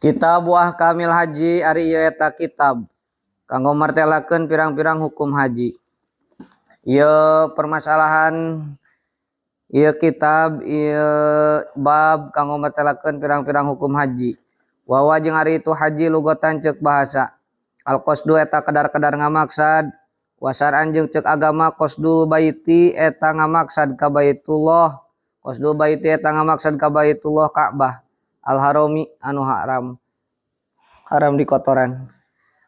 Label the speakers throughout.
Speaker 1: Kitab Ahkamil Haji ari ieu eta kitab kanggo martelakeun pirang-pirang hukum haji. Ieu permasalahan ieu kitab ieu bab kanggo martelakeun pirang-pirang hukum haji. Wawa jeung ari itu haji lugotan ceuk bahasa. Al-qasdu eta kadar-kadar ngamaksad, wasaran jeung ceuk agama qasdul baiti eta ngamaksad ka Baitullah. Qasdul baiti eta ngamaksad ka Baitullah Ka'bah. Al-harami anu haram di kotoran.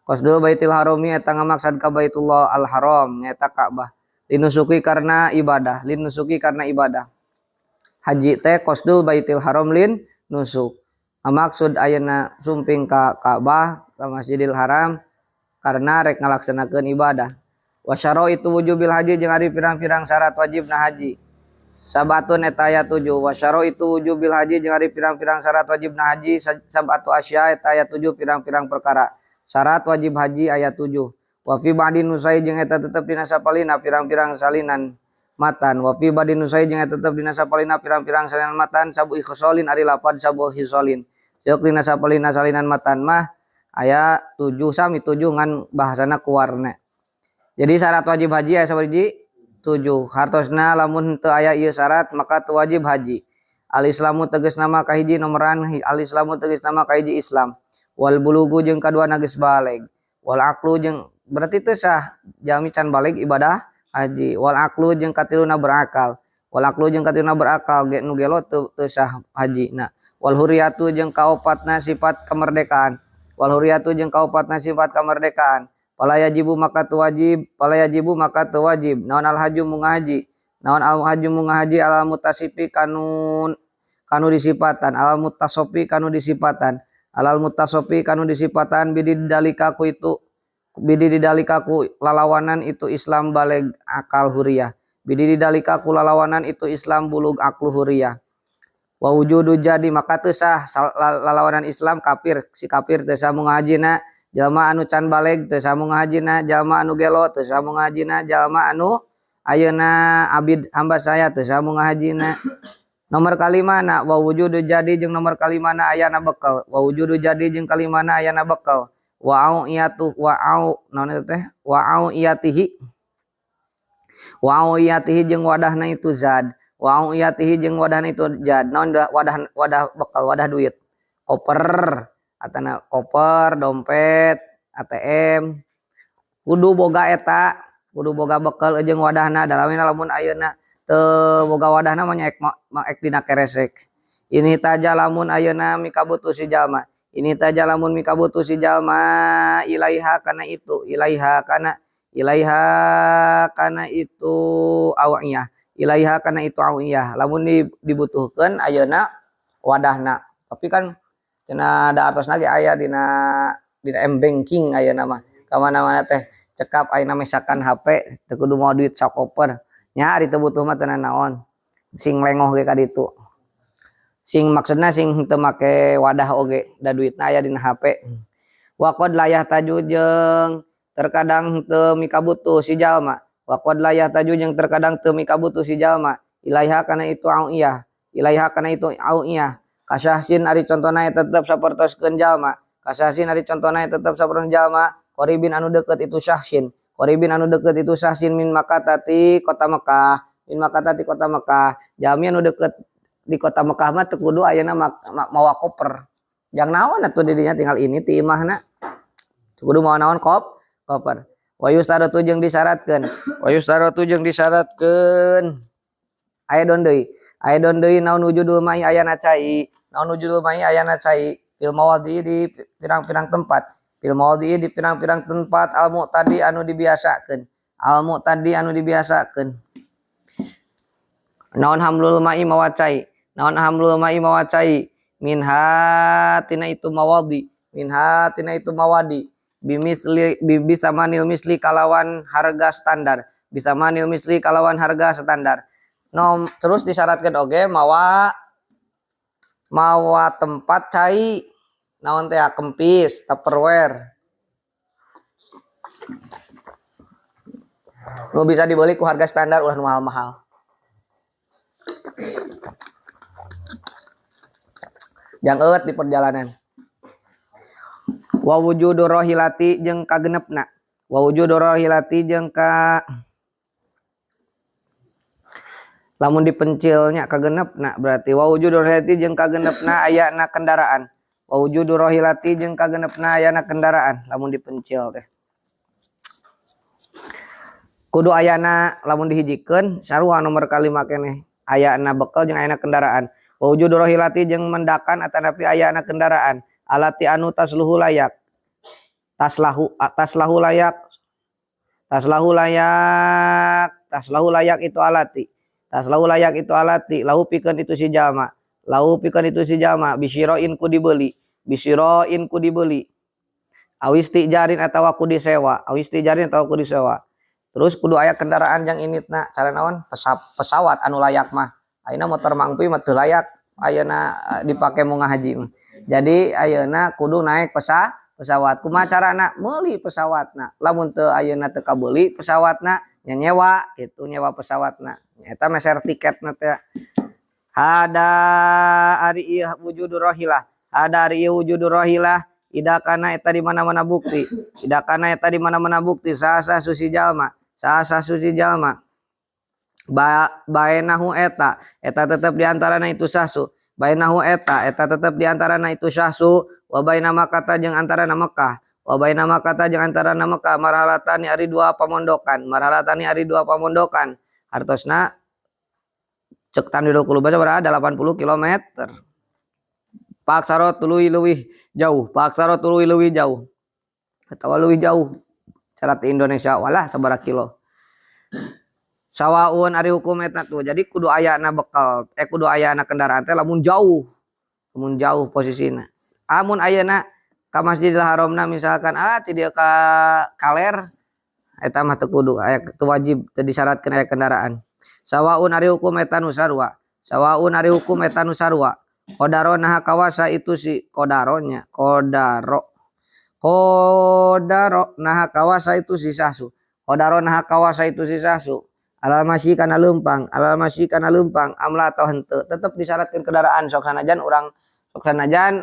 Speaker 1: Qasdul baitil harami eta ngamaksad ka Baitullah al-haram nyaeta Ka'bah. Linusuki karena ibadah, haji teh qasdul baitil haram lin nusuk. Maksud ayeuna sumping ka Ka'bah ka Masjidil Haram karena rek ngalaksanakeun ibadah. Wa syaraitu wujubil haji jeung ari pirang-pirang syarat wajibna haji. Sabatun eta aya 7. Wa syaraitu wujubil haji jeung ari pirang-pirang syarat wajibna haji sabatu asya eta aya 7 pirang-pirang perkara. Syarat wajib haji aya 7. Wa fi ba'din nusai jeung eta tetep dina sapalina pirang-pirang salinan matan. Wa fi ba'din nusai jeung eta tetep dina sapalina pirang-pirang salinan matan sabu ikhosolin ari lapad sabu hisolin. Ceuk dina sapalina salinan matan mah aya 7 sami 7 ngan bahasana kuwarna. Jadi syarat wajib haji aya sabaraha 7. Hartosna lamun teu aya ieu syarat maka teu wajib haji. Al-islamu tegasna mah kahiji nomoran al-islamu tegasna mah kahiji Islam. Wal bulugu jeung kadua geus baleg. Wal aqlu jeung berarti teu sah jalmi can baleg ibadah haji. Wal aqlu jeung katiluna berakal. Wal aqlu jeung katiluna berakal ge nu gelo teu sah haji. Nah, wal huriyatu jeung kaopatna sifat kemerdekaan. Wal huriyatu jeung kaopatna sifat kemerdekaan. Pala yajibu maka tu wajib. Naon al haju munga haji. Naon al haju munga haji al mutasifi kanu disifatan. Al mutasofi kanu disifatan. Al mutasofi kanu disifatan bidi didalikaku lalawanan itu Islam baleg akal huriyah. Bidi didalikaku lalawanan itu Islam bulug aklu huriyah. Wa wujudu jadi maka teu sah lalawanan Islam kafir, si kafir teu sah munga hajina. Jalma anu can baleg teu samu ngahajina, jalma anu gelo teu samu ngahajina, jalma anu ayeuna abid hamba saya teu samu ngahajina. Nomor kalimana wa wujudu jadi jeung nomor kalimana ayana bekal. Wa wujudu jadi jeung kalimana ayana bekal. Wa au iyatu wa au naon teh? Wa au iyatihi. Wa au iyatihi jeung wadahna itu zad. Wa au iyatihi jeung wadahna itu zad. Naon wadah bekal, wadah duit. Koper atana koper, dompet, ATM, kudu boga eta, kudu boga bekal jeung wadahna. Dalamina lamun ayeuna teu boga wadahna mah nyaek dina keresek. Ini taja lamun ayeuna mikabutuh si jalma. Ini taja lamun mikabutuh si jalma ilaiha kana itu, ilaiha kana itu awiyah. Ilaiha kana itu awiyah. Lamun dibutuhkeun ayeuna wadahna. Tapi kan cenah da artosna ge aya dina m-banking aya nama ka mana-mana teh cekap ayeuna mesakan HP teu kudu mau duit sakoper nya ari teu butuh mah teu naon sing lengoh ge ka ditu sing maksudna sing teu make wadah oge da duitna aya dina HP. Wa qad layah taju jeung terkadang teu mikabutuh si jalma. Wa qad layah taju jeung terkadang teu mikabutuh si jalma ilaiha kana itu auiyah, ilaiha kana itu auiyah. Kasahsin ari contona tetep sapertoskeun jalma. Kasahsin ari contona tetep sapertoskeun jalma. Qoribin anu deukeut itu syahsin. Qoribin anu deukeut itu syahsin min makatati kota Mekah. Min makatati kota Mekah. Jalmi anu deukeut di kota Mekah mah teu kudu ayeuna mawa koper. Jang naon atuh di dinya tinggal ini ti imahna. Teu kudu mawa naon koper. Wa yustaratu jeung disyaratkeun. Wa yustaratu jeung disyaratkeun. Aya don deui naon wujudul mai ayana cai. Naon wujudul mai ayana cai fil mawadhi di pirang-pirang tempat. Fil mawadhi di pirang-pirang tempat al mu'tadi anu dibiasakeun. Al mu'tadi anu dibiasakeun. Naon hamlul mai mawacai. Naon hamlul mai mawacai minha tina itu mawadhi. Minha tina itu mawadi. Bisamanil misli kalawan harga standar. Bisamanil misli kalawan harga standar. Terus disyaratkan oge mawa tempat cai naon teh kempis, tupperware. Nu bisa dibeli ku harga standar ulah nu mahal-mahal. Jang eut di perjalanan. Wa wujudu rohilati jeung kagenepna. Wa wujudu rohilati jeung ka lamun dipencilnya kagenepna berarti wa wujudu rohilati jeung kagenepna ayana kendaraan. Wa wujudu rohilati jeung kagenepna ayana kendaraan lamun dipencil teh. Kudu ayana lamun dihijikeun sarua nomor kalima keneh ayana bekel jeung ayana kendaraan. Wa wujudu rohilati jeung mendakan atanapi ayana kendaraan. Alati anu tasluhu layak. Taslahu layak itu alati. Taslahu layak itu alati. Lahu pikeun itu si jalma. Bisyirain ku dibeli. Awis tijarin atawa ku disewa. Terus kudu aya kendaraan yang initna cara naon pesawat anu layak mah. Ayeuna motor mangpi mah teu layak ayeuna dipake mau ngahaji mah. Jadi ayeuna kudu naik pesawat. Kumaha carana? Meuli pesawatna. Lamun teu ayeuna teu kabeuli pesawatna nyewa gitu, nyewa pesawatna. Eta mah share tiketna teh. Hada ari wujudu rohilah. Ida kana eta di mana-mana bukti. Sasa susi jalma. Baenahu eta tetep diantarana itu sasu. Bainahu eta tetep diantarana itu syahsu. Wa baina Makkah jeung antarana Mekah. Marhalatani ari dua pamondokan. Hartosna cek tan 20 berapa 80 km. Paksaro tuluy leuwih jauh. Atawa leuwih jauh. Cara di Indonesia walah sabaraha kilo. Sawaun ari hukum eta tuh. Jadi kudu ayana bekal, kudu ayana kendaraan teh lamun jauh posisina. Amun ayeuna ka Masjidil Haramna misalkan ti dieu ka Kaler eta mah teu kudu aya teu wajib teu disyaratkeun aya kendaraan. Sawaun ari hukum eta nu sarua. Kodaro naha kawasa itu si kodaronya. Kodaro naha kawasa itu si sasu. Alal masyi kana leumpang amla atau henteu tetep disyaratkeun kendaraan sok sanajan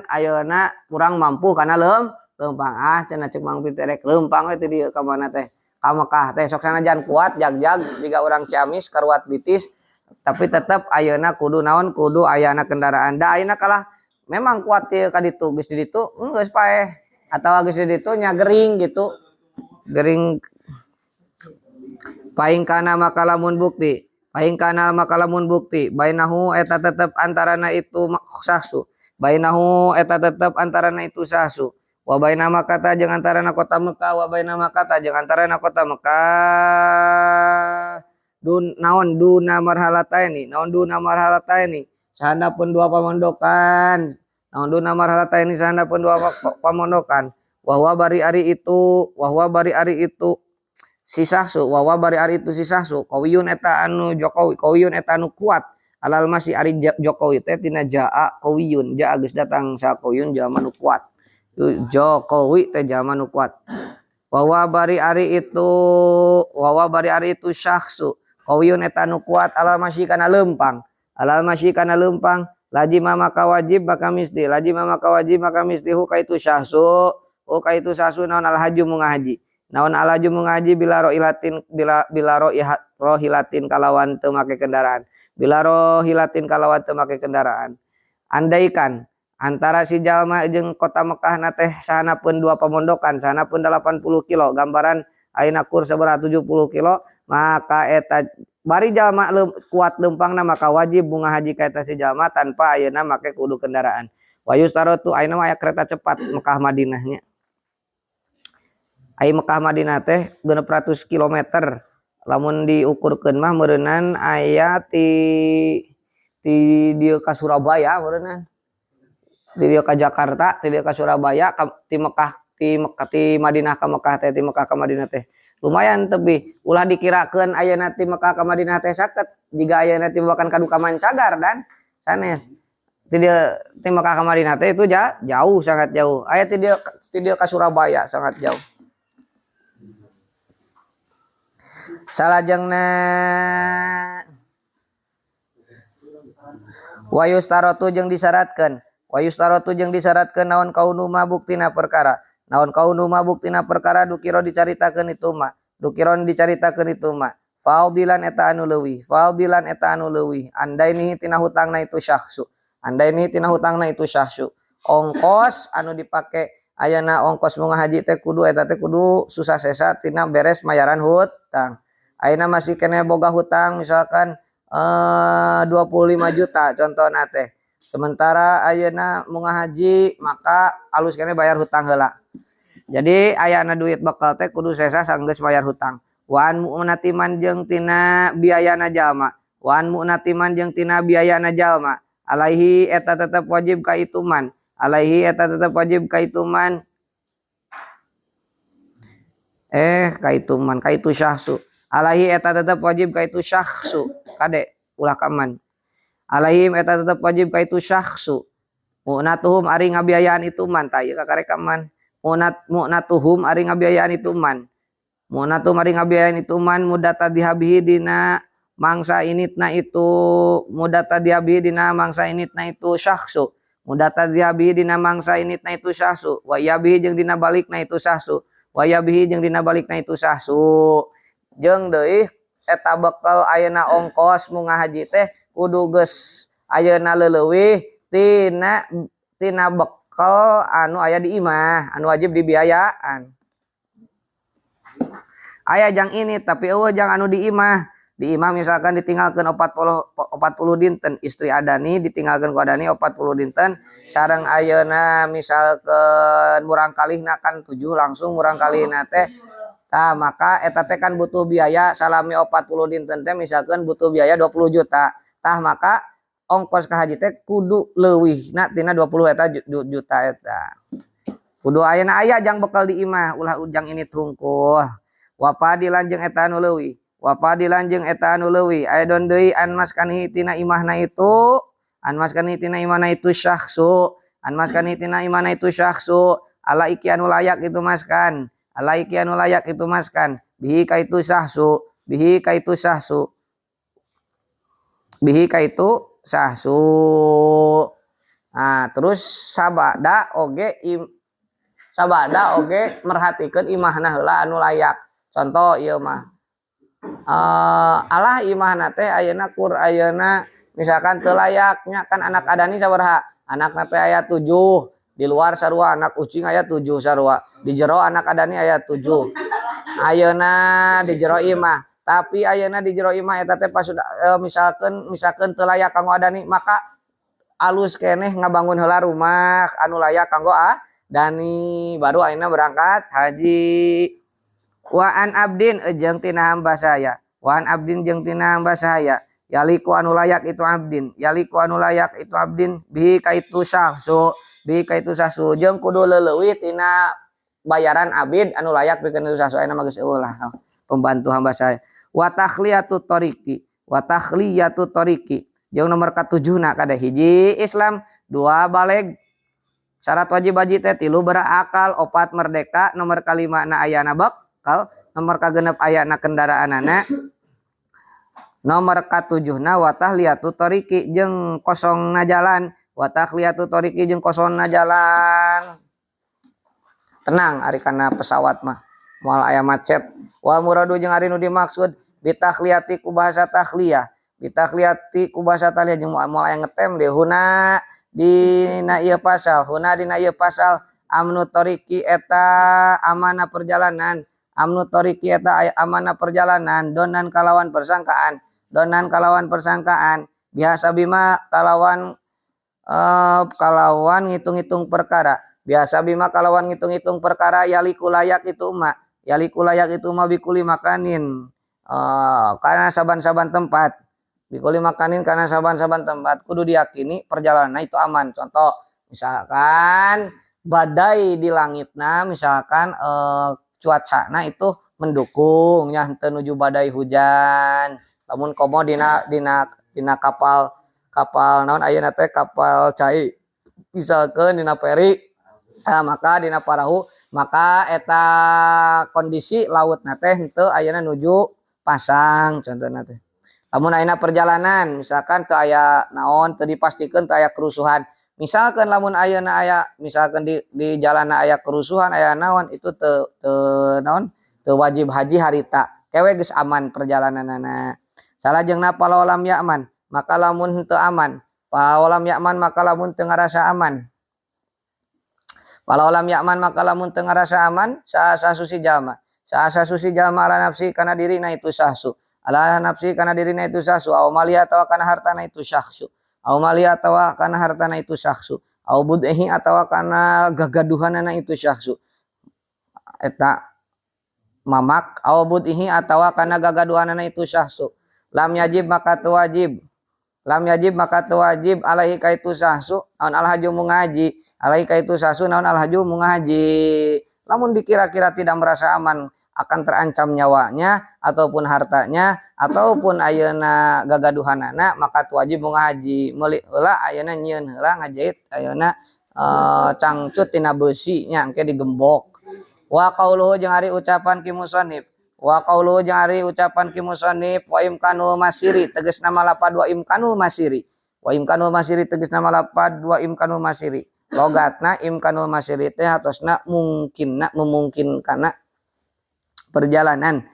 Speaker 1: ayeuna kurang mampu kana leumpang cenah cek Mang Piterek leumpang we teh dieu ka mana teh ka Mekah teh sok sanajan kuat jag-jag jiga urang Ciamis karuat bitis tapi tetep ayeuna kudu ayana kendaraan da ayeuna kalah memang kuat teh ka ditu geus di ditu geus paeh atawa geus di ditu nya gering gitu gering. Paing kana makalamun bukti bainahu eta tetep antarana itu sahsu wa baina Makkah jeung antarana kota Mekah duna marhalataini sahandapun dua pamondokan wa huwa bari ari itu si sahsu kawiyun eta anu kuat alal masih ari Jokowi teh tina jaa kawiyun geus datang sa kawiyun jalma nu kuat Jokowi teh jalma nu kuat wa bari ari itu sahsu kawiyun eta anu kuat alal masih kana leumpang lajima maka wajib maka misti hu ka itu sahsu naon al haju mungahaji bila rohilatin kalawan teu make kendaraan. Andaikan antara si jalma jeung kota Mekah na teh sahanapun dua pamondokan, sahanapun 80 kilo, gambaran ayeuna kur sabaraha 70 kilo, maka eta bari jalma kuat leumpangna maka wajib bunga haji ka eta si jalma tanpa ayeuna make kudu kendaraan. Wa yustaratu ayeuna aya kereta cepat Mekah Madinahnya. Ai Mekah Madinah teh 600 km. Lamun diukurkeun mah meureunnan aya ti dieu ka Surabaya meureunnan. Ti dieu ka Jakarta, ti dieu ka Surabaya, ti Madinah ka Mekah teh, ti Mekah ka Madinah teh. Lumayan tebih. Ulah dikirakeun ayeuna ti Mekah ka Madinah teh saket. Jiga ayeuna ti bakan kadu ka Mancagar dan sanes. Ti Mekah ka Madinah teh itu jauh, sangat jauh. Aya ti dieu ka Surabaya sangat jauh. Salajengna wayustaratu jeung disyaratkeun naon kaunu ma buktina perkara naon kaunu ma buktina perkara dukiro dicaritakeun itu mah dukiron dicaritakeun itu mah faudilan eta anu leuwih faudilan eta anu leuwih andai nihi tina hutangna itu syahsu andai nihi tina hutangna itu syahsu ongkos anu dipake ayana ongkos munggah haji teh kudu eta teh kudu susah sesa tina beres mayaran hutang. Ayeuna masih kena boga hutang misalkan 25 juta contohna teh. Sementara ayeuna munggah haji maka alus kena bayar hutang heula. Jadi ayana duit bekal teh kudu sesa sanggeus bayar hutang. Wan mu'natiman jeung tina biayana jalma. Wan mu'natiman jeung tina biayana jalma. Alaihi eta tetep wajib ka itu man. Alaihi eta tetap wajib kaituman kaitu syahsu alaihi eta tetap wajib kaitu syahsu kade ulah kaman alaihim eta tetap wajib kaitu syahsu mu'natuhum ari ngabiayaan itu man tah ieu kakarek man mu'natuhum ari ngabiayaan itu man mu'natum ari ngabiayaan itu man mudata dihabihi dina mangsa initna itu mudata dihabihi dina mangsa initna itu syahsu mudata dihabihi dina mangsa initna itu syahsu wa yabihi jeung dina balikna itu syahsu wa yabihi jeung dina balikna itu syahsu jeung deui eta bekal ayeuna ongkos munggah haji teh kudu geus ayeuna leuleuwih tina bekal anu aya di imah anu wajib dibiayaan aya jang ini tapi eueuh jang anu di imah misalkan ditinggalkan 40 dinten istri adani ditinggalkan ku adani 40 dinten sareng ayeuna misalkan murang kalihna kan 7 langsung murang kalihna teh tah maka eta teh kan butuh biaya salami 40 dinten teh misalkan butuh biaya 20 juta tah maka ongkos ka haji teh kudu leuwihna tina 20 eta juta eta kudu ayeuna aya jang bekal di imah ulah ujang ini tungkul wapadilan jeung eta anu leuwih wapadilan jeung eta anu leuwih aidon deui anmaskani tina imahna itu anmaskani tina imahna itu syahsu anmaskani tina imahna itu syahsu ala iki anu layak itu maskan ala iki anu layak itu maskan bihi ka itu syahsu bihi ka itu syahsu bihi ka itu syahsu nah terus sabada oge merhatikeun imahna heula anu layak contoh ieu mah alah imahna teh ayeuna misalkan teu layaknya kan anak adani sabaraha anakna teh aya 7 di luar sarua anak ucing aya 7 sarua di jero anak adani aya 7 ayeuna di jero imah tapi ayeuna di jero imah eta teh pas misalkan teu layak kanggo adani maka alus keneh ngabangun heula rumah anu layak kanggo adani baru ayeuna berangkat haji. Wa an abdin jeung tina hamba saya wa an abdin jeung tina hamba saya yaliku anu layak itu abdin bihi ka itu syahsu jeung kudu leuleuwih tina bayaran abid anu layak pikeun itu syahsu ayeuna mah geus eueuh pembantu hamba saya wa takhliyatu tariqi jeung nomor ka-7 kada hiji Islam 2 baleg syarat wajib haji teh 3 berakal 4 merdeka nomor ka-5 na ayana nomor ka-6 ayana kendaraanana nomor ka-7 na watahliyatu tariqi jeung kosongna jalan tenang ari kana pesawat mah moal aya macet wal muradu jeung ari nu dimaksud bitakhliyati ku bahasa takhliyah jeung moal aya ngetem deh huna dina ieu pasal amnu tariqi eta amanah perjalanan donan kalawan persangkaan biasa bima kalawan ngitung-ngitung perkara yaliku layak itu mah bikuli makanin karena saban-saban tempat kudu diyakini perjalanan itu aman contoh misalkan badai di langitna misalkan cuacana itu mendukung nya henteu nuju badai hujan lamun komo dina kapal naon ayeuna teh kapal cai misalkan dina feri maka dina perahu maka eta kondisi lautna teh henteu ayeuna nuju pasang contohna teh lamun ayeuna perjalanan misalkan teu aya naon teu dipastikeun teu aya kerusuhan Misalkan lamun ayeuna aya misalkan di jalanna aya kerusuhan aya naon itu naon teu wajib haji harita kewe geus aman perjalananana. Salajengna palawalam ya'man maka lamun teu aman, palawalam ya'man maka lamun teu ngarasa aman. Palawalam ya'man maka lamun teu ngarasa aman saasa susi jalma. Saasa susi jalma ala nafsi kana dirina itu sahsu. Ala nafsi kana dirina itu sahsu aw maliha atawa kana hartana itu syahsu. Aw maliha atawa kana hartana itu syahsu. Aw budhi atawa kana gagaduhanana itu syahsu. Eta mamak aw budhi atawa kana gagaduhanana itu syahsu. Lam yajib maka tu wajib. Lam yajib maka tu wajib alaihi kaitu syahsu naon alhaju mungaji. Alaihi kaitu syahsu naon alhaju mungaji. Lamun dikira-kira tidak merasa aman akan terancam nyawanya ataupun hartanya ataupun ayeuna gagaduhanana maka tu wajib ngaji meuli heula ayeuna nyieun heula ngajait ayeuna cangcut tina beusi nya engke digembok. Wa qauluhu jeung ari ucapan ki musannif wa qauluhu jeung ari ucapan ki musannif wa imkanul masiri tegasna malapad wa imkanul masiri wa imkanul masiri tegasna malapad wa imkanul masiri logatna imkanul masiri teh hatosna mungkinna memungkinkanna perjalanan.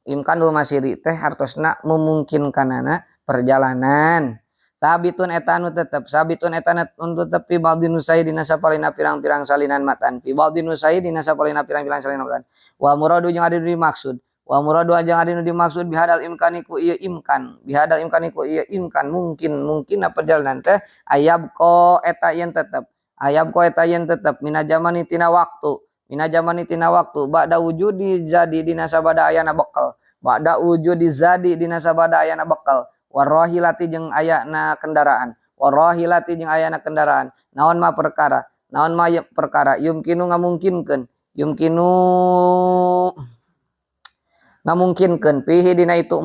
Speaker 1: Imkanul masiri teh hartosna memungkinkanana perjalanan. Sabitun eta anu tetep sabitun eta anu tetep fi baldin usai dina sapalina pirang-pirang salinan matan fi baldin usai dina sapalina pirang-pirang salinan matan wa muradu jeung adi dimaksud wa muradu jeung adi dimaksud bihadal imkaniku ieu imkan bihadal imkaniku ieu imkan mungkin perjalanan teh ayab ko eta yen tetep ayab ko eta yen tetep mina zamani tina waktu mina zamani tina waktu ba'da wujudi zadi dina sabada ayana bekal ba'da wujudi zadi dina sabada ayana bekal warahilati jeung ayana kendaraan warahilati jeung ayana kendaraan naon ma perkara yumkinu ngamungkinkeun pihi dina itu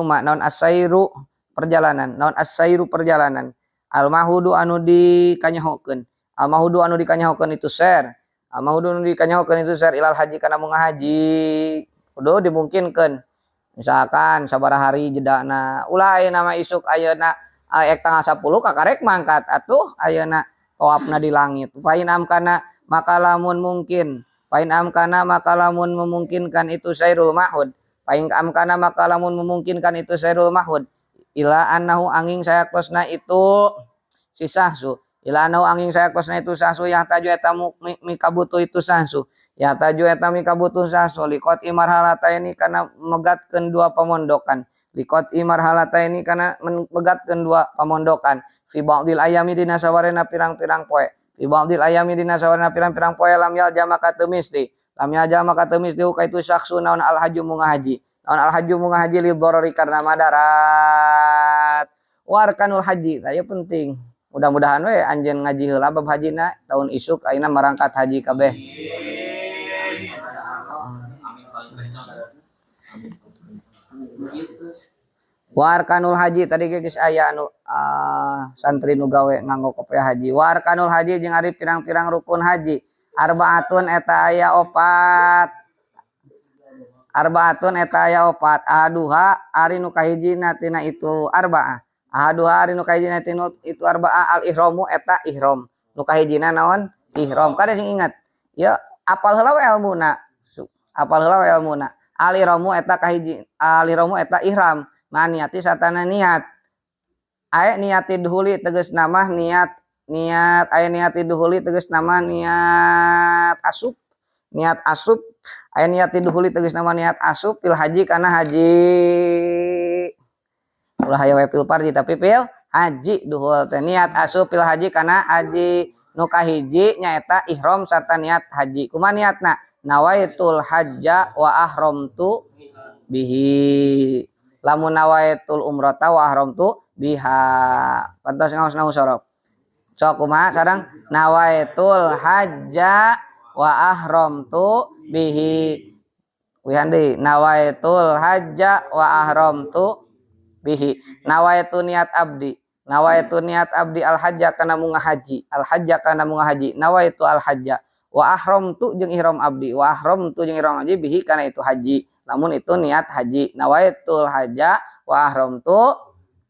Speaker 1: ma naon asairu perjalanan naon asairu perjalanan al mahudu anu dikanyahokeun al mahudu anu dikanyahokeun itu ser Amaudun dikanyahokeun itu sar ilal haji kana munga haji kudu dimungkinkeun misalkan sabaraha hari jedana ulah ayeuna mah isuk ayeuna ek tanggal 10 kakarek mangkat atuh ayeuna tawafna di langit pain amkana maka lamun mungkin pain amkana maka lamun memungkinkan itu sairul mahud pain amkana maka lamun memungkinkan itu sairul mahud ila annahu angin sayakosna itu sisahsu ila anau angin saya kosna itu sasu yang taju eta mikabutu itu sasu ya taju eta mikabutu sasu likot imar halata ini karena megatkeun dua pamondokan likot imar halata ini karena megatkeun dua pamondokan fi ba'dil ayami dina sawarena pirang-pirang poe fi ba'dil ayami dina sawarena pirang-pirang poe lam yal jama katemisti ka itu syaksu naon al haju munga haji naon al haju munga haji li dharari karena madarat warkanul haji tah penting. Mudah-mudahan we anjeun ngaji heula bab hajina tahun isuk ayeuna marangkat haji kabeh. Warkanul haji tadi geus aya anu santri nu gawe nganggo kopiah haji. Warkanul haji jeung ari pirang-pirang rukun haji. Arbaatun eta aya opat. Aduha ari nu kahijina tina itu arbaah. Aduha ari nu kahijina tina itu arbaah al ihramu eta ihram. Nu kahijina naon? Ihram. Kada sing ingat. Ya apal heula we ilmuna. Apal heula we ilmuna. Al ihramu eta kahiji al ihramu eta ihram. Maniati satana niat. Aya niati duhuli tegas nama niat aya niati duhuli tegas nama niat asup. Niat asup aya niati duhuli tegas nama niat asup pil haji kana haji. Ulah aya we pil parji tapi pil haji duhul teh niat asup pil haji kana haji. Nu kahiji nyaeta ihram sarta niat haji. Kumaha niatna? Nawaitul hajja wa ahramtu bihi. Lamun nawaitul umrata wa ahramtu biha. Pantos ngaosna sorop. Sok kumaha sareng nawaitul hajja wa ahramtu bihi. Wihandi nawaitul hajja wa ahramtu bihi. Nawaitu niat abdi. Nawaitu niat abdi al hajja kana munga haji. Al hajja kana munga haji. Nawaitu al hajja wa ahramtu jeung ihram abdi. Wa ahramtu jeung ihram haji bihi kana itu haji. Lamun itu niat haji. Nawaitul hajja wa ahramtu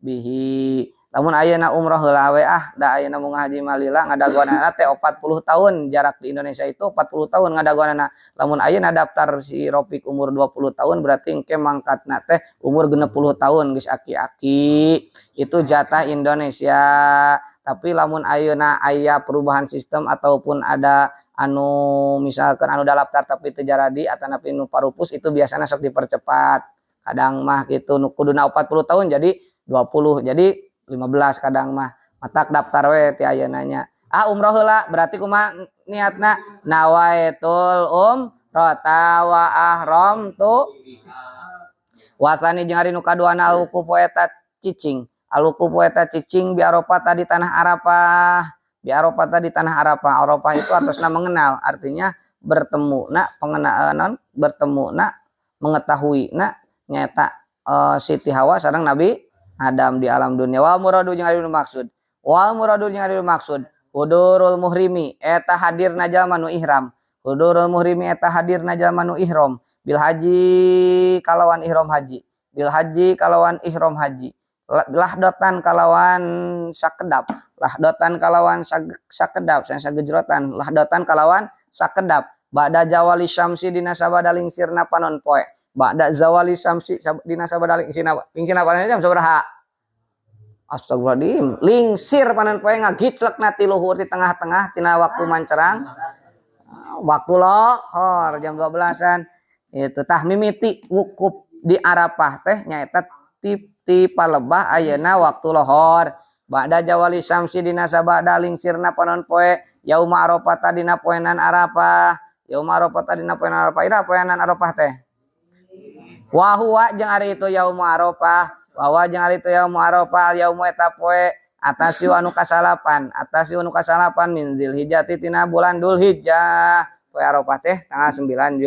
Speaker 1: bihi. Lamun ayeuna umroh heula we da ayeuna mun haji malila ngadaguanana teh 40 tahun, jarak di Indonesia itu 40 tahun ngadaguanana. Lamun ayeuna daftar si Ropik umur 20 tahun berarti engke mangkatna teh umur 60 tahun geus aki-aki. Itu jatah Indonesia. Tapi lamun ayeuna aya perubahan sistem ataupun ada anu misalkan anu daftar tapi teu jaradi atanapi nu parupus itu biasanya sok dipercepat. Kadang mah gitu nu kuduna 40 tahun jadi 20. Jadi 15 kadang mah matak daftar we ti ayeuna nya. Umroh heula berarti kumaha niatna? Nawaitul umrata wa ahramtu wasani jeung ari nu kaduana alukufu eta cicing. Alukufu eta cicing bi Arafah tadi tanah Arafah. Bi Arafah tadi tanah Arafah. Arafah itu artinya mengenal, artinya bertemu na pengenalan bertemu na mengetahui na nyata Siti Hawa sareng Nabi Adam di alam dunia. Wal muradu jeung ari maksud. Wal muradu jeung ari maksud. Hudurul muhrimi eta hadirna jalma nu ihram. Hudurul muhrimi eta hadirna jalma nu ihram. Bil haji kalawan ihram haji. Bil haji kalawan ihram haji. Lahdatan kalawan sakedap. Lahdatan kalawan sakedap. Saya sagejrotan. Lahdatan kalawan sakedap. Ba'da jawali syamsi dina sabada lingsirna panon poe. Ba'da zawali syamsi dina sabada lingsirna panon jam sabaraha? Astagfirullahaladzim. Lingsir panon poe ngagiclekna ti luhur di tengah-tengah tina waktu mancerang. Waktu lohor jam 12-an. Itu tah mimiti wukuf di Arafah teh nyaeta ti palebah ayeuna waktu lohor. Ba'da jawali syamsi dina sabada lingsirna panon poe yauma Arafah dina poenan Arafah. Yauma Arafah dina poenan Arafah. Ira poenan Arafah teh. Wa huwa jeung ari itu yauma Arafah. Wa huwa jeung ari itu yauma Arafah yauma eta poe atasi anu kasalapan. Atasi anu kasalapan min Dzulhijjah tina bulan Dzulhijjah. Poe Arafah teh tanggal 9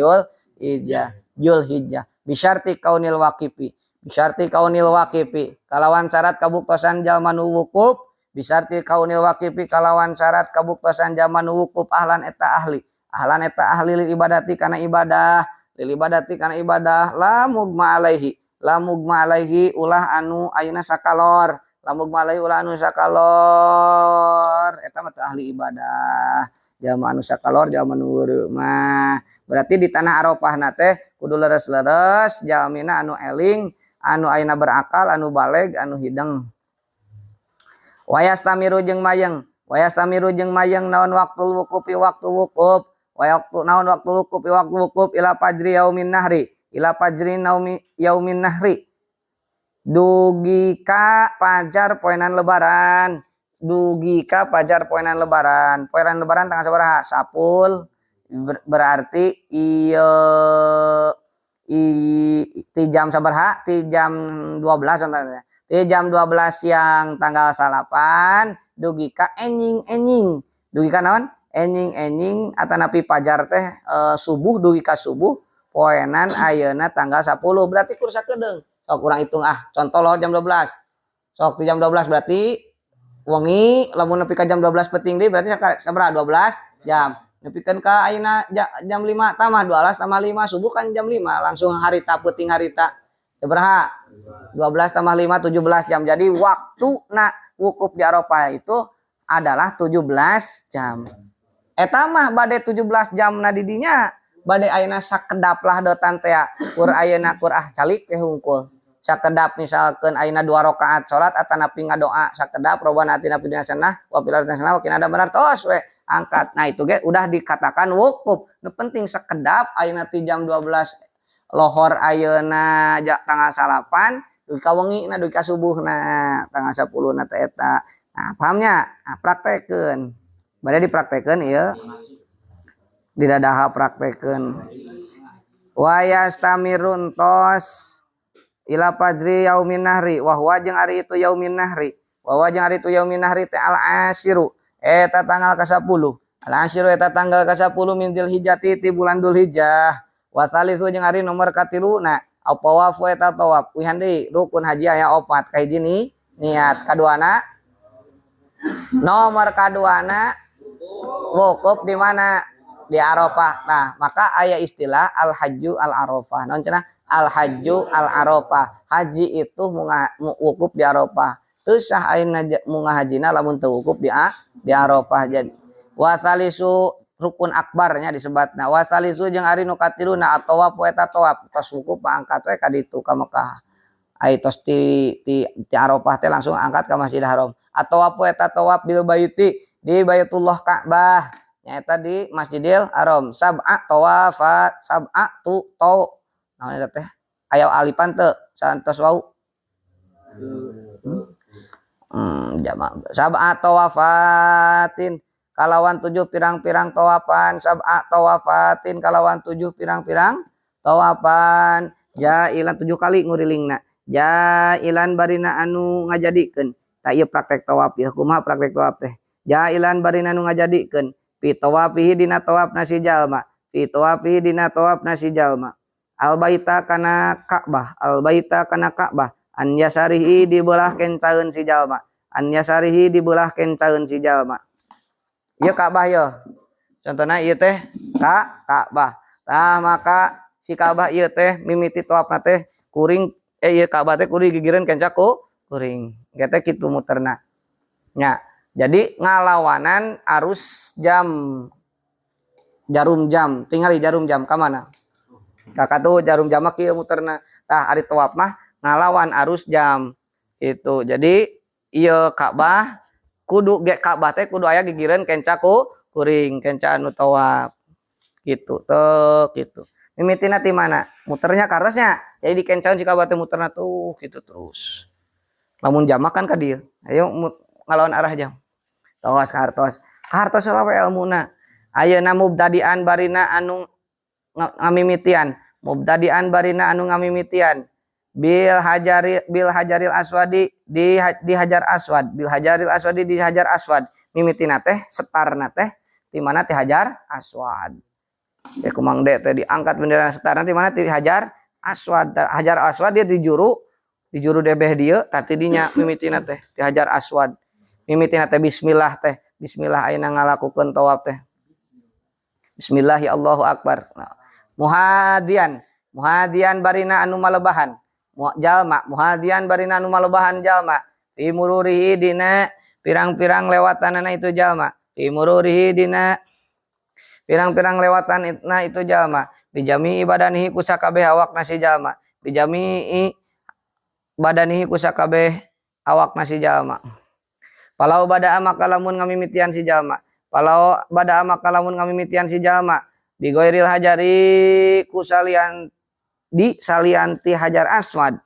Speaker 1: Dzulhijjah. Bisyarti kaunil waqifi. Bisyarti kaunil waqifi kalawan syarat kabuktosan jalma nu wukuf. Bisyarti kaunil waqifi kalawan syarat kabuktosan jalma nu wukuf ahlan eta ahli. Ahlan eta ahli lil ibadati kana ibadah. Lil ibadati kana ibadah la mugma alaihi. La mugma alaihi ulah anu ayeuna sakalor. La mugma alaihi ulah anu sakalor. Eta mah ahli ibadah. Jalma anu sakalor jalma nu weureu mah. Berarti di tanah Arafah teh kudu leres-leres jalmina anu eling, anu ayeuna berakal, anu baleg, anu hideng. Wayastamiru jeung mayeng. Wayastamiru jeung mayeng naon waktu wukufi waktu wukuf. Naon waktu wukuf waktu wukuf ila fajri yaumin nahri. Ila fajri yaumin nahri. Dugi ka pajar poenan lebaran. Dugi ka pajar poenan lebaran. Poenan lebaran tanggal sabaraha? 10. Berarti ti jam sabaraha? Ti jam 12 contohnya. Ti jam 12 siang tanggal 8. Dugi ka enjing. Dugi ka naon? Enjing atanapi pajar teh subuh dugi ka subuh poenan ayeuna tanggal 10 berarti kursa kedeung sok urang hitung contoh loh jam 12 sok di jam 12 berarti wengi lamun nepi ka jam 12 peting deui berarti sabaraha 12 jam nepikeun ka ayeuna jam 5 tambah 12 tambah 5 subuh kan jam 5 langsung harita peuting harita sabaraha 12 tambah 5 17 jam jadi waktuna wukuf di Arafah itu adalah 17 jam. Eta mah bade 17 jam na didinya bade ayeuna sakedap lahdotan teh kur ayeuna kur calik ke hungkul sakedap misalkan ayeuna 2 rakaat salat atanapi ngadoa sakedap robana atina fid hasanah wa fil akhirati hasanah wa qina adzabannar tos we angkat. Nah itu ge udah dikatakan wukuf. Nu penting sakedap ayeuna ti jam 12 lohor ayeuna tanggal 8 dugi ka wengina dugi ka subuhna tanggal 10 na teh eta. Nah pahamnya? Nah, praktekeun. Bade dipraktekeun ieu. Di dadaha praktekeun. Wa yastamirun tos ila fajri yaumin nahri wa huwa jeung ari itu yaumin nahri. Wa huwa jeung ari itu yaumin nahri teh al asyiru eta tanggal ka-10. Al asyiru eta tanggal ka-10 min Dzulhijjah ti bulan Dzulhijjah. Wa salisu jeung ari nomor katiluna au tawafu eta tawaf. Wihan deui rukun haji aya 4 kahiji niat kaduana nomor kaduana wukuf di mana? Di Arafah. Nah, maka aya istilah al-hajju al-arafah. Naon cenah? Al-hajju al-arafah. Haji itu wukuf di Arafah. susah ayeuna munggah hajina lamun teu wukuf di Arafah. Jadi wa salisu rukun akbarnya disebatna wa salisu jeung ari nu katiluna at-tawaf eta tawaf tos wukuf angkat we ka ditu ka Mekah. Ai tos ti Arafah teh langsung angkat ka Masjidil Haram. At-tawaf eta tawaf bil baiti di Baitullah Ka'bah nyaeta di Masjidil Haram. Sab'a tawafat sab'a tu taw naon eta teh aya alifan teu santos wau sab'a tawafatin kalawan 7 pirang-pirang tawafan sab'a tawafatin kalawan 7 pirang-pirang tawafan jailan 7 kali ngurilingna jailan barina anu ngajadikeun ta ieu praktek tawaf ya kumaha praktek tawaf teh jailan barina anu ngajadikeun fi tawafihi dina tawafna si jalma fi tawafihi dina tawafna si jalma al baita kana Ka'bah al baita kana Ka'bah an yasarihi dibelah kencaeun si jalma an yasarihi dibelah kencaeun si jalma ieu Ka'bah ye contohna ieu teh Ka'bah tah maka si Ka'bah ieu teh mimiti tawafna teh kuring ieu Ka'bah teh kudu gigireun kenca kuring ge teh kitu muterna nya jadi ngalawanan arus jarum jam tingali jarum jam ka mana kakak tuh jarum jam kieu muterna tah ari tawaf mah ngalawan arus jam itu jadi ieu Ka'bah kudu Ka'bah teh kudu aya gigireun kenca kuring kenca anu tawaf gitu tuh gitu mimitina ti mana muternya karosnya jadi dikencaun si Ka'bah teh muterna tuh gitu terus lamun jam kan ka dieu ayo ngalawan arah jam tos kartos wae ilmuna ayeuna mubtadian barina anu ngamimitian mubtadian barina anu ngamimitian bil hajaril aswadi di hajar aswad bil hajaril aswadi di hajar aswad mimitina teh setarna teh di mana teh hajar aswad ya kumang de teh diangkat bendera setarna di mana teh hajar aswad dia di juru debeh dieu tati dinya mimitina teh di hajar aswad mimitina teh bismillah ayeuna ngalakukeun tawaf teh bismillah ya Allahu akbar muhadian barina anu malebahan jalma muhadian barina anu malebahan jalma fi mururihi dina pirang-pirang lewatanana itu jalma fi mururihi dina pirang-pirang lewatanna itu jalma bijami ibadanihi kusakabeh awakna si jalma bijami badanihi kusakabeh awakna si jalma palau bada maka lamun ngamimitian si jalma bigoiril hajari kusalian di salianti hajar aswad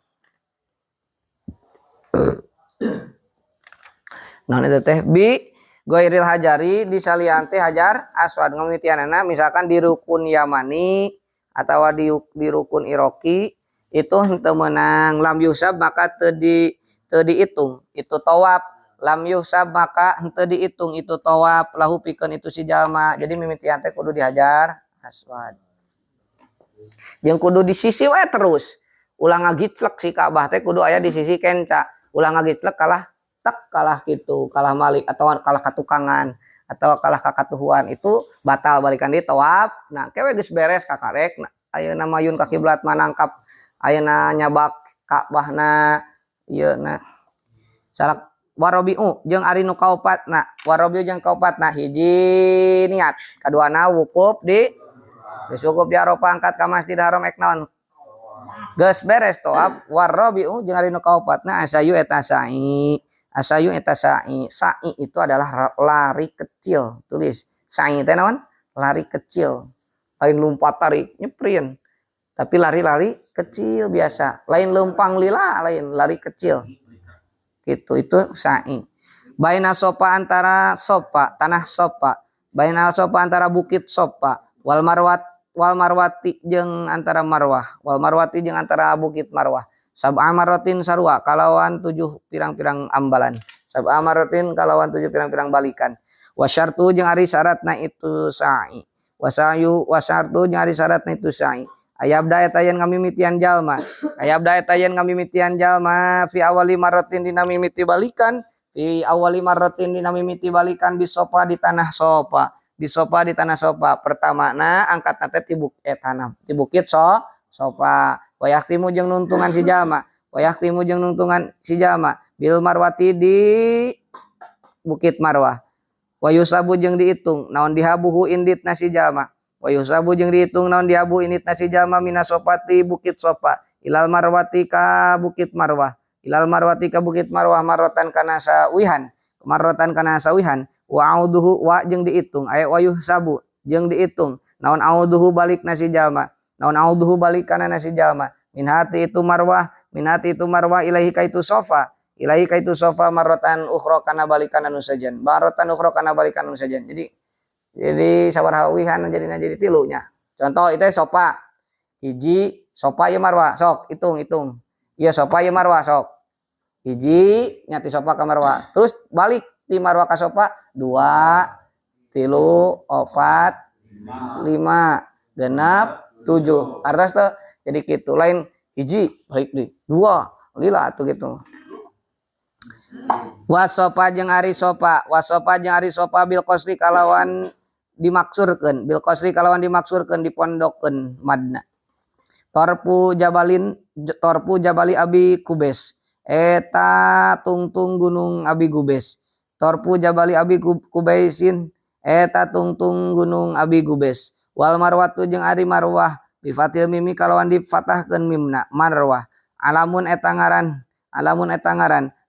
Speaker 1: nah itu teh bi goiril hajari di salianti hajar aswad ngamimitianana misalkan di rukun yamani atau di rukun iroki itu henteu meunang lam yusab maka teu diitung itu tawaf lam yusab maka henteu diitung itu tawaf lahu pikeun itu si jalma jadi mimitian teh kudu dihajar aswad jeung kudu di sisi we terus ulah ngagiclek si Ka'bah teh kudu aya di sisi kenca ulah ngagiclek kalah gitu kalah malik atau kalah katukangan atau kalah kakatuhuan itu batal balikan di tawaf nah kewe geus beres kakarek nah, ayeuna mayun ka kiblat manangkap ayeuna nyabak Ka'bahna ieu na salak warabiu jeung ari nu kaopatna warabiu jeung kaopatna hiji niat kaduana wukuf di wukuf di Arafah angkat ka Masjidil Haram ek naon geus beres tawaf warabiu jeung ari nu kaopatna asayu eta sa'i sa'i itu adalah lari kecil tulis sa'i teh naon lari kecil lain lompat tarik nyeprin tapi lari kecil biasa lain lempang lila lain lari kecil gitu itu sa'i baina sopa antara sopa tanah sopa baina sopa antara bukit sopa wal marwati jeung antara marwah wal marwati jeung antara bukit marwah sab'a maratin sarua kalawan 7 pirang-pirang ambalan sab'a maratin kalawan 7 pirang-pirang balikan wasyartu jeung ari syaratna itu sa'i wasyartu jeung ari syaratna itu sa'i ayabda etayan ngamimitian jalma fi awali maratin dina mimiti balikan bisopa di tanah sopa pertama na angkat nate ti bukit sopa wayaktimu jeung nuntungan si jalma bil marwati di Bukit Marwah. Wa yusabu jeung diitung naon dihabuhu indit nasi jalma. Wa yusabu jeung diitung naon dihabu indit nasi jalma minasopati Bukit Sofa ilal marwati ka Bukit Marwah. Ilal marwati ka Bukit Marwah marrotan kana sawihan. Marrotan kana sawihan wa auduhu wa jeung diitung aya wa yusabu jeung diitung naon auduhu balik nasi jalma. Naon auduhu balik kana nasi jalma. Min hati itu marwah ilahi ka itu sofa. Ilahi ka itu sofa marrotan ukhra kana balikan anu sajan. Marrotan ukhra kana balikan anu sajan. Jadi sabaraha wihan jadi tilunya. Contoh itu sofa. Hiji sofa ieu marwah sok hitung. Ieu sofa ieu marwah sok. Hiji nyati sofa ka marwah. Terus balik ti marwah ka sofa 2 3 4 5 6 7. Artos teh jadi kitu lain hiji balik deui 2 lila atuh gitu. Wasopa jeung ari sopa bil qasri kalawan dimaksurkeun dipondokkeun madna. Torpu jabali abi kubes eta tungtung gunung abi gubes. Torpu jabali abi kubesin eta tungtung gunung abi gubes. Wal marwatu jeung ari marwah bi fatil mimi kalawan difatahkeun mimna marwah. Alamun eta ngaran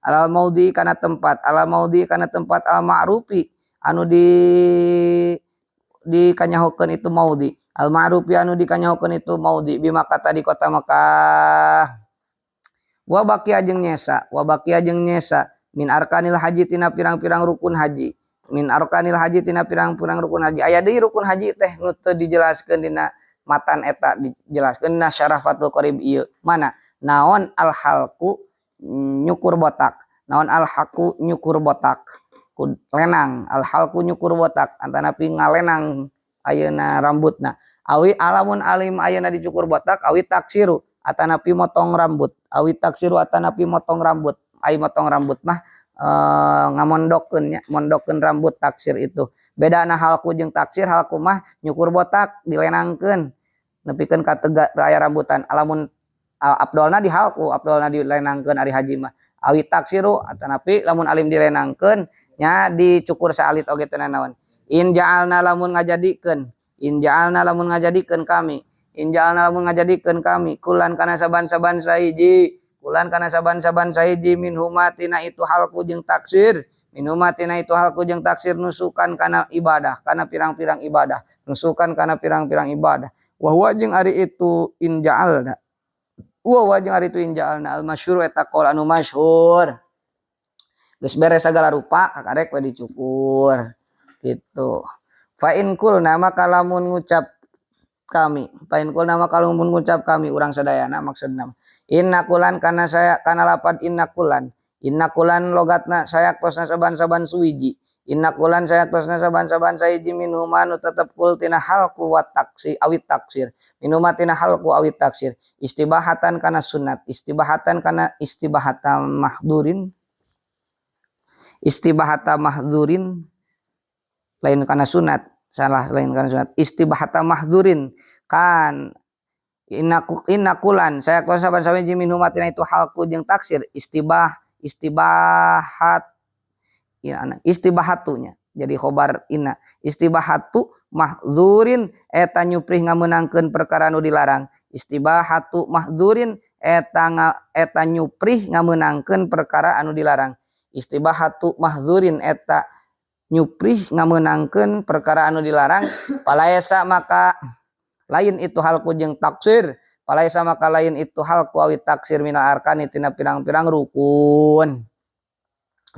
Speaker 1: alal maudi kana tempat al ma'rufi anu dikanyahokeun itu maudi al ma'rufi anu dikanyahokeun itu maudi bima kata di kota Makkah. Wa baqiya jeung nyesa min arkanil haji tina pirang-pirang rukun haji aya deui rukun haji teh nu teu dijelaskeun dina matan eta dijelaskeun na syarafatul qarib ieu mana naon al halqu nyukur botak lenang al halqu nyukur botak antanapi ngalenang ayeuna rambutna awi alamun alim ayeuna dicukur botak awi taksiru atanapi motong rambut ai motong rambut mah mondokkeun rambut taksir itu bedana halqu jeung taksir. Halqu mah nyukur botak dilenangkeun nepikeun ka tegak aya rambutan alamun abdolna di halqu dilenangkeun ari haji mah awi taksiru atanapi lamun alim dilenangkeun nya dicukur saalit oge teh naon in ja'alna lamun ngajadikeun kami kulan kana saban-saban sahiji min humatina itu halqu jeung taksir nusukan kana ibadah kana pirang-pirang ibadah wa huwa jeung ari itu in ja'alna al masyhur eta qaul anu masyhur geus beres sagala rupa kakarek we dicukur gitu. Fa in kulna maka lamun ngucap kami urang sadayana maksudna innakulan kana lapad innakulan logatna sayak tosna saban-saban suwiji innakulan sayak tosna saban-saban sahiji minhuma nu tetep kul tina halqu wa taksir awit taksir minumatina halqu awit taksir istibahatan kana sunat istibahata mahdurin lain kana sunat istibahata mahdurin kan innakulan saya kalau saban-saban jimin humatina itu halqu jeung taksir istibahatunya jadi khobar inna istibahatu mahzurin eta nyuprih ngameunangkeun perkara anu dilarang istibahatu mahzurin eta nyuprih ngameunangkeun perkara anu dilarang istibahatu mahzurin eta nyuprih ngameunangkeun perkara anu dilarang palaesa maka lain itu halqu jeung taksir palaesa maka lain itu halqu awit taksir minal arkani tina pirang-pirang rukun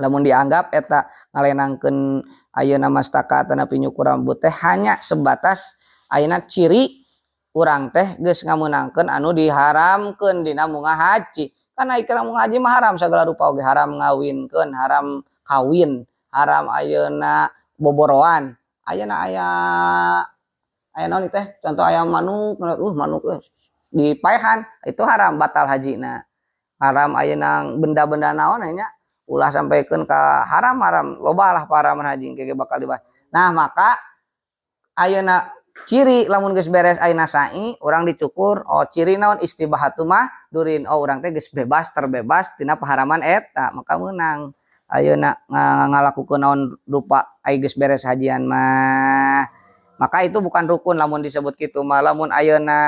Speaker 1: lamun dianggap eta ngalenangkeun ayeuna mastaka atanapi nyukur rambut teh hanya sebatas ayeuna ciri urang teh geus ngameunangkeun anu diharamkeun dina munggah haji kana ikram munggah haji mah haram sagala rupa oge haram ngawinkeun haram kawin haram ayeuna boboroan ayeuna aya naon teh contoh aya manuk dipaehan itu haram batal hajina haram ayeuna benda-benda naon nya ulah sampaikeun ka haram loba lah paraman haji kege bakal dibahas. Nah maka ayeuna ciri lamun geus beres ayeuna sa'i urang dicukur ciri naon istibahatu mah durin oh urang teh geus bebas terbebas tina paharaman eta maka meunang ayeuna ngalakukeun naon rupa ai geus beres hajian mah maka itu bukan rukun lamun disebut kitu mah lamun ayeuna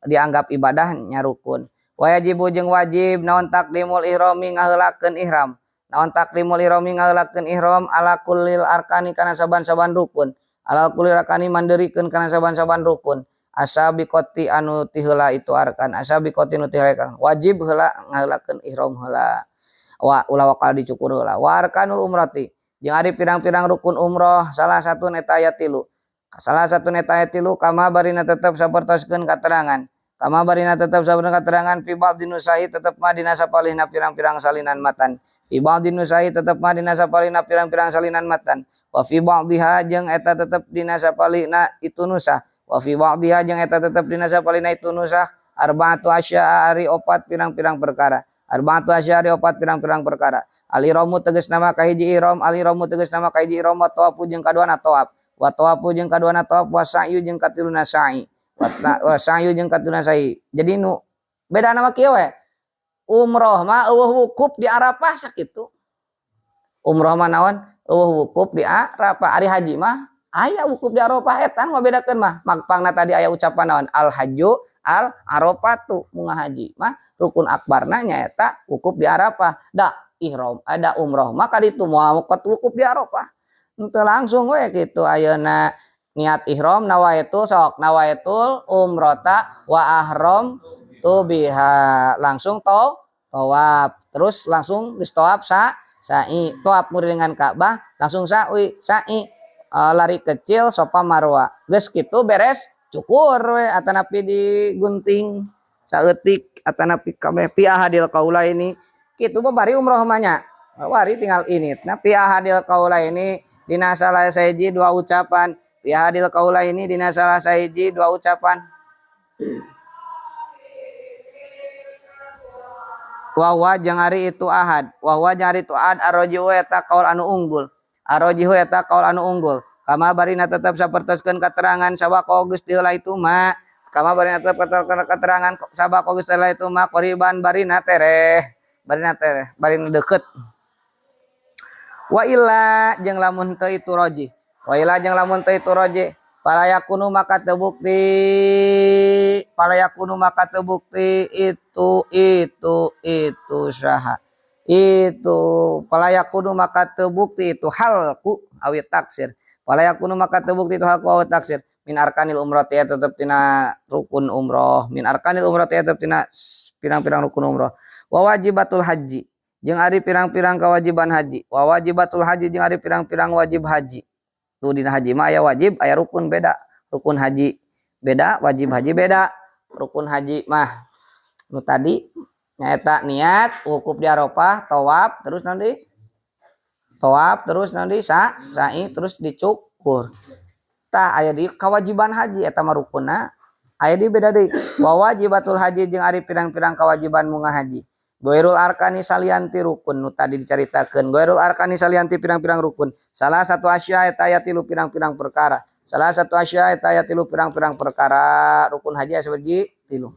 Speaker 1: dianggap ibadahnya rukun. Wajibu jeung wajib naon takdimul ihrami ngaheulakeun ihram. Naon takdimul ihrami ngaheulakeun ihram ala kullil arkani kana saban-saban rukun. Ala kullil arkani mandeurikeun kana saban-saban rukun. Asabiqoti anu ti heula itu arkan. Asabiqoti nu ti heula wajib heula ngaheulakeun ihram heula. Wa ulah wakal dicukur heula. Wa arkanul umrati jeung ari pirang-pirang rukun umroh salah satu eta aya 3. Salah satu eta aya 3 kama barina tetep sapertoskeun katerangan. Kama barina tetap sabeuna katerangan fi ba'dhin nusahi tetap mah dina sapalihna pirang-pirang salinan matan. Fi ba'dhin nusahi tetap mah dina sapalihna pirang-pirang salinan matan. Wa fi ba'dhiha jeung eta tetep dina sapalihna itu nusah. Wa fi ba'dhiha jeung eta tetep dina sapalihna itu nusah. Arba'atu asya'ari opat pirang-pirang perkara. Arba'atu asya'ari opat pirang-pirang perkara. Al-ihramu tegas nama kahiji ihram, al-ihramu tegas nama kahiji ihram wa tawafu jeung kaduana tawaf. Wa tawafu jeung kaduana tawaf wa sa'yu jeung katiluna sa'i. Wa sa'yu jeung katuna sa'i. Jadi nu beda nama kieu we. Umroh mah eueuh wukuf di Arafah sakitu. Umroh mah naon? Eueuh wukuf di Arafah. Ari haji mah aya wukuf di Arafah etan mah bedakeun mah. Magpangna tadi aya ucapan naon? Al hajju al arafatu munga haji mah rukun akbarna nyaeta wukuf di Arafah. Da ihram ada umroh mah kaditu moal wukuf di Arafah. Henteu langsung we kitu ayeuna niat ihram nawaitu sok nawaitul umrota wa ahram tu biha langsung tawaf terus langsung geus tawaf sa'i tawaf muring Ka'bah langsung sa'i lari kecil sofa marwa geus kitu beres cukur we atanapi digunting saeutik atanapi kabeh pi ahadil qaula ini kitu bari umroh mah nya wari tinggal ini nah pi ahadil qaula ini dina salah sahiji 2 ucapan fi hadil qaula ini dina salah sahiji 2 ucapan wa jeung ari itu ahad wa jeung ari itu ahad arrojihu eta qaul anu unggul arrojihu eta qaul anu unggul kama barina tetep sapertoskeun katerangan sabaqo geus heula itu mah kama barina tetep katerangan sabaqo geus heula itu mah qoriban barina tereh barina deukeut wa illa jeung lamun teu itu roji wa ila jeung lamun teu itu roji palayakunu maka teu bukti itu saha itu palayakunu maka teu bukti itu halku awit taksir palayakunu maka teu bukti itu halku awit taksir min arkanil umrah ya tetep tina rukun umroh min arkanil umrah ya tetep tina pirang-pirang rukun umroh wa wajibatul haji jeung ari pirang-pirang kewajiban haji wa wajibatul haji jeung ari pirang-pirang wajib haji tuh dina haji mah aya wajib aya rukun beda rukun haji beda wajib haji beda rukun haji mah nu tadi nyaeta niat wukuf di Arafah tawaf terus nanti sa'i terus dicukur tah aya di kewajiban haji eta mah rukunna aya di beda deui wa wajibatul haji jeung ari pirang-pirang kewajiban munga haji goirul arkani salianti rukun nu tadi dicaritakeun goirul arkani salianti pirang-pirang rukun salah satu asya eta aya 3 pirang-pirang perkara salah satu asya eta aya 3 pirang-pirang perkara rukun haji sabiji 3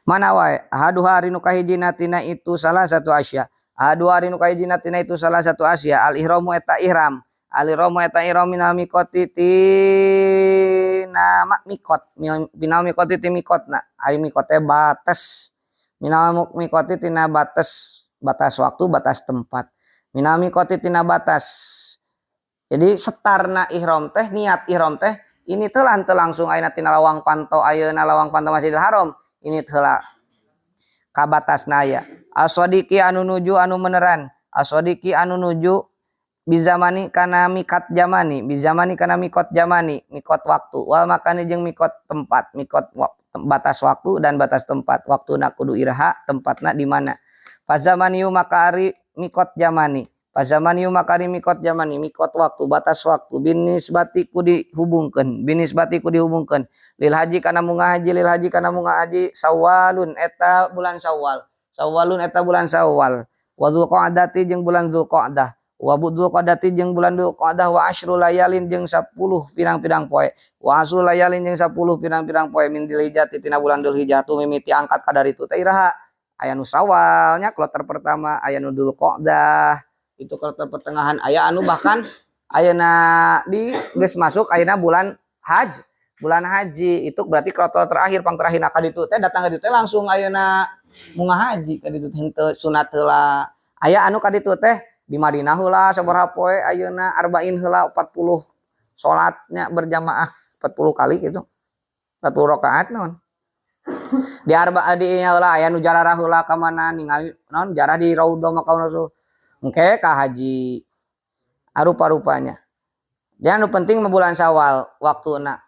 Speaker 1: mana wae ahadu hari nu kahijina tina itu salah satu asya ahadu hari nu kahijina tina itu salah satu asya al ihramu eta ihram al ihramu eta ihram minal miqati nama mikot minal mikoti ti mikotna ari mikote batas minal mikoti tina batas waktu batas tempat minal mikoti tina batas jadi setarna ihram teh niat ihram teh ini teh langsung ayeuna tina lawang pantau ayeuna lawang pantau Masjidil Haram ini telah kabatasna aya aswadiki anu nuju anu meneran aswadiki anu nuju bizamani kana mikat jamani bizamani kana mikot jamani mikot waktu wal makani jeung mikot tempat mikot batas waktu dan batas tempat waktuna kudu iraha tempatna di mana fazamaniyu maka ari mikot jamani fazamaniyu maka ari mikot jamani mikot waktu batas waktu binisbati ku dihubungkeun lil haji kana munga haji sawalun eta bulan sawal wa dzulqa'dati jeung bulan dzulqa'dah wa budul qadati jeung bulan Dzulqa'dah wa asyrul layalin jeung 10 pirang-pirang poe wa asrul layalin jeung 10 pirang-pirang poe min Dzulhijjah tina bulan Dzulhijjah tu mimiti angkat kadar itu teh iraha aya nu Syawal nya kloter pertama aya nu Dzulqa'dah itu kloter pertengahan aya anu bahkan ayeuna di geus masuk ayeuna bulan haji itu berarti kloter terakhir pang terakhir ka ditu teh datang ka ditu teh langsung ayeuna munggah haji ka ditu henteu sunat heula aya anu ka ditu teh di Madinah heula sabaraha poe ayeuna arba'in heula 40 salatnya berjamaah 40 kali gitu 40 rakaat naon di arba di heula aya nu jararah heula ka mana ningali naon jarah di Raudhah Maqam Rasul engke ka haji arupa-rupanya dan nu penting mah bulan Syawal waktuna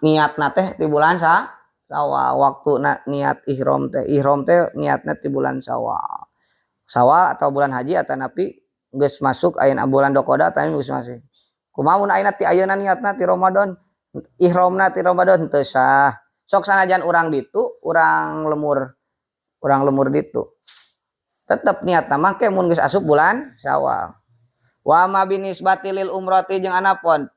Speaker 1: niatna teh di bulan Syawal waktuna niat ihram teh niatna di bulan Syawal atau bulan haji atau napi geus masuk ayeuna bulan Dzulqa'dah teh geus masuk kumaha mun ayeuna ti ayeuna niatna ti Ramadan ihramna ti Ramadan teu sah sok sanajan urang ditu urang lemur ditu tetep niatna mah ke mun geus asup bulan Syawal wa ma binisbati lil umrati jeung anapun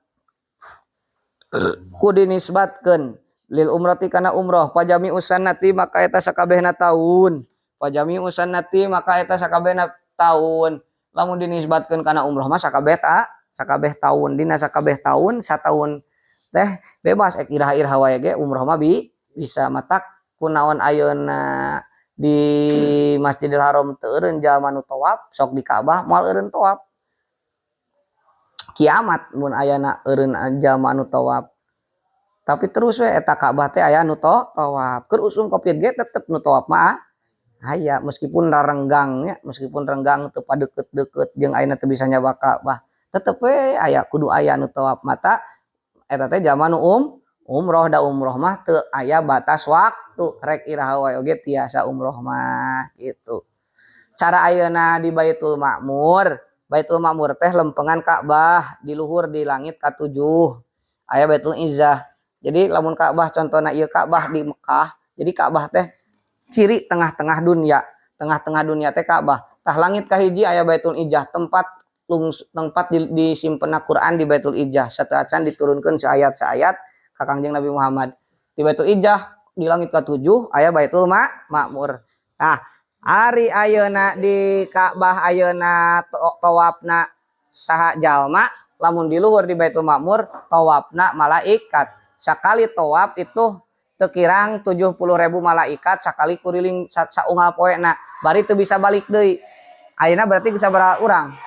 Speaker 1: ku dinisbatkeun lil umrati kana umroh pajami usannati maka eta sakabehna taun pajami usannati maka eta sakabehna taun lamun dinisbatkeun kana umroh mah sakabeh taun dina sakabeh taun sataun teh bebas ek iraha-iraha wae ge umroh mah bisa matak kunaon ayeuna di Masjidil Haram teu eureun jalma nu tawaf sok di Ka'bah moal eureun tawaf kiamat mun ayana eureun jalma nu tawaf tapi terus we eta Ka'bah teh aya nu tawaf keur usum kopiet ge tetep nu tawaf mah aya meskipun renggang teu padeukeut-deukeut jeung ayeuna teu bisa nyawa Ka'bah tetep we aya kudu aya nu tawaf mata eta teh jalma nu umroh mah teu aya batas waktu rek iraha wae oge tiasa umroh mah gitu cara ayeuna di Baitul Ma'mur teh lempengan Ka'bah di luhur di langit ka-7 aya Baitul Izzah jadi lamun Ka'bah contohna ieu Ka'bah di Mekah jadi Ka'bah teh ciri tengah-tengah dunia teh Ka'bah tah langit kahiji aya Baitul Izzah tempat disimpenna Quran di Baitul Izzah sateuacan diturunkeun saayat-saayat ka Kangjeng Nabi Muhammad di Baitul Izzah di langit ka-7 aya Baitul Ma'mur nah ari ayeuna di Ka'bah ayeuna tawafna saha jalma lamun di luhur di Baitul Ma'mur tawafna malaikat sakali tawaf itu teu kirang 70.000 malaikat sakali kuriling saunggal poena bari teu bisa balik deui ayeuna berarti bisa sabaraha urang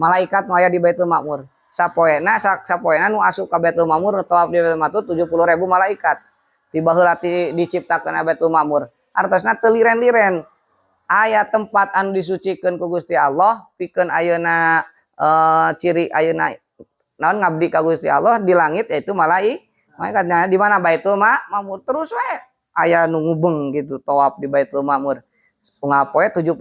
Speaker 1: malaikat nu aya di Baitul Ma'mur sapoena nu asup ka Baitul Ma'mur nu tawaf di Baitul Ma'mur 70.000 malaikat tiba heula diciptakeun Baitul Ma'mur artosna teu liren-liren aya tempat anu disucikeun ku Gusti Allah pikeun ayeuna ciri ayeuna naon ngabdi ka Gusti Allah di langit yaitu malaikatnya di mana Baitul Ma'mur terus we aya nu ngubeng gitu tawaf di Baitul Ma'mur unggal poe 70.000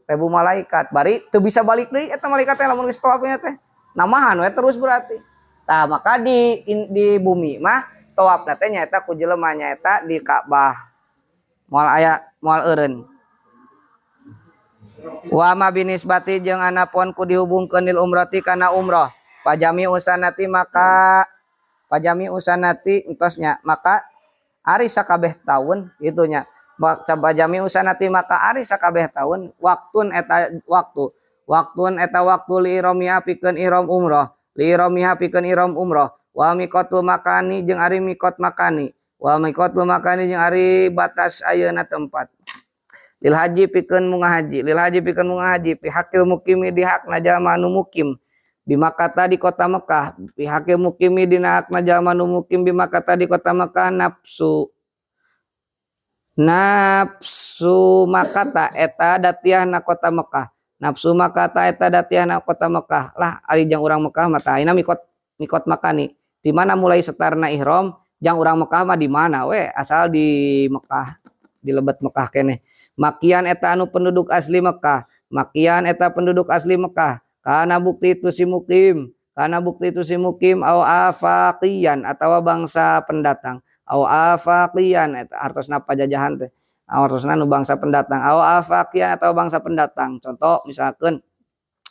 Speaker 1: malaikat bari teu bisa balik deui eta malaikat teh lamun geus tawaf nya teh namahan we terus berarti tah maka di bumi mah tawafna teh nyaeta ku jelema nyaeta di Ka'bah moal eureun wa ma binisbati jeung anapun ku dihubungkeun lil umrati kana umroh pajami usanati entosnya maka ari sakabeh taun gitunya pajami usanati maka ari sakabeh taun waktun eta waktu li iromiha pikeun ihram umroh wa miqatul makani jeung ari miqat makani jeung ari batas ayeuna tempat lil haji pikeun munggah haji pihakil mukimi di hakna jalma nu mukim di Makkah di kota Mekah pihakil mukimi dina hakna jalma nu mukim di Makkah di kota Mekah nafsu makata eta datiahna kota Mekah nafsu makata eta datiahna kota Mekah lah ari jang urang Mekah mah tah ayeuna mikot makani di mana mulai setarna ihram jang urang Mekah mah di mana we asal di Mekah di lebet Mekah keneh makian eta anu penduduk asli Mekah kana bukti itu si mukim au afaqiyan atawa bangsa pendatang au afaqiyan eta artosna pajajahan teh artosna nu bangsa pendatang au afaqiyan atau bangsa pendatang contoh misalkan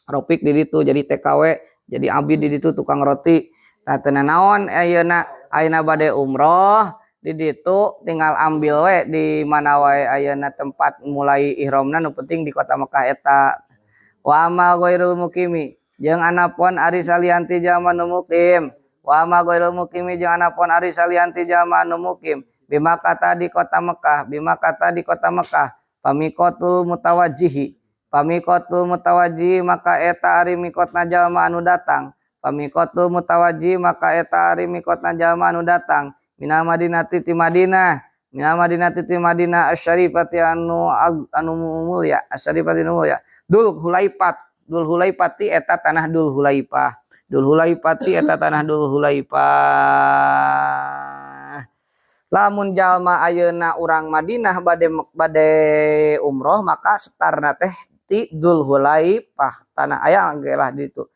Speaker 1: ropik di ditu jadi TKW jadi abdi di ditu tukang roti. Nah teu naon ayeuna bade umroh di ditu tinggal ambil we di mana wae ayeuna tempat mulai ihramna, nu penting di kota Mekah eta. Wa ama ghairul mukimi jeung anapun ari salianti jalma nu mukim. Wa ama ghairul mukimi jeung anapun ari salianti jalma nu mukim bima kata di kota Mekah, bima kata di kota Mekah pamikotul mutawajjihi maka eta ari mikotna jalma anu datang. Pamikotul mutawajjihi maka eta ari mikotna jalma anu datang minal madinati ti Madinah, minal madinati ti Madinah asyarifati anu mulia, asyarifati anu mulia. Dul Hulaipati eta tanah Dul Hulaipah. Dul Hulaipati eta tanah Dul Hulaipah. Lamun jalma ayeuna urang Madinah bade umroh maka setarna teh ti Dul Hulaipah tanah aya gelah ditu.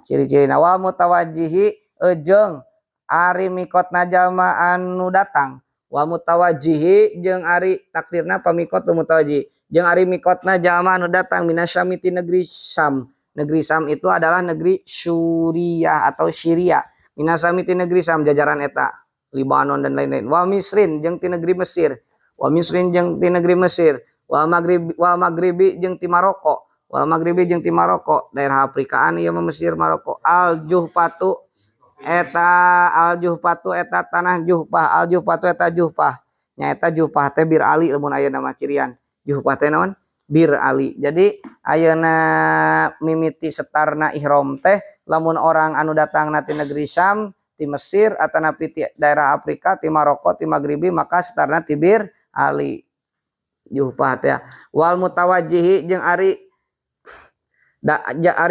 Speaker 1: Ciri-cirina wa mutawajjihi jeung ari mikotna jalma anu datang. Wa mutawajjihi jeung ari takdirna pamikot mutawajjihi jeung ari mikotna jalma anu datang minasyami ti negeri Syam. Negeri Syam itu adalah negeri Suriah atau Syria. Minasyami ti negeri Syam jajaran eta Libanon dan lain-lain. Wa Misrin jeung ti negeri Mesir. Wa Misrin jeung ti negeri Mesir. Wa Maghribi jeung ti Maroko. Wa Maghribi jeung ti Maroko daerah Afrikaan ieu Mesir Maroko. Al Juhfatu eta tanah Juhfah. Al Juhfatu eta Juhfah. Nyaeta Juhfah teh Bir Ali lamun aya nama cirian. Juhfah teh naon? Bir Ali. Jadi ayeuna mimiti setarna ihram teh lamun orang anu datang ti negeri Syam, ti Mesir atanapi ti daerah Afrika, ti Maroko, ti Maghribi maka setarna ti Bir Ali. Juhfah teh. Wal mutawajjihi jeung ari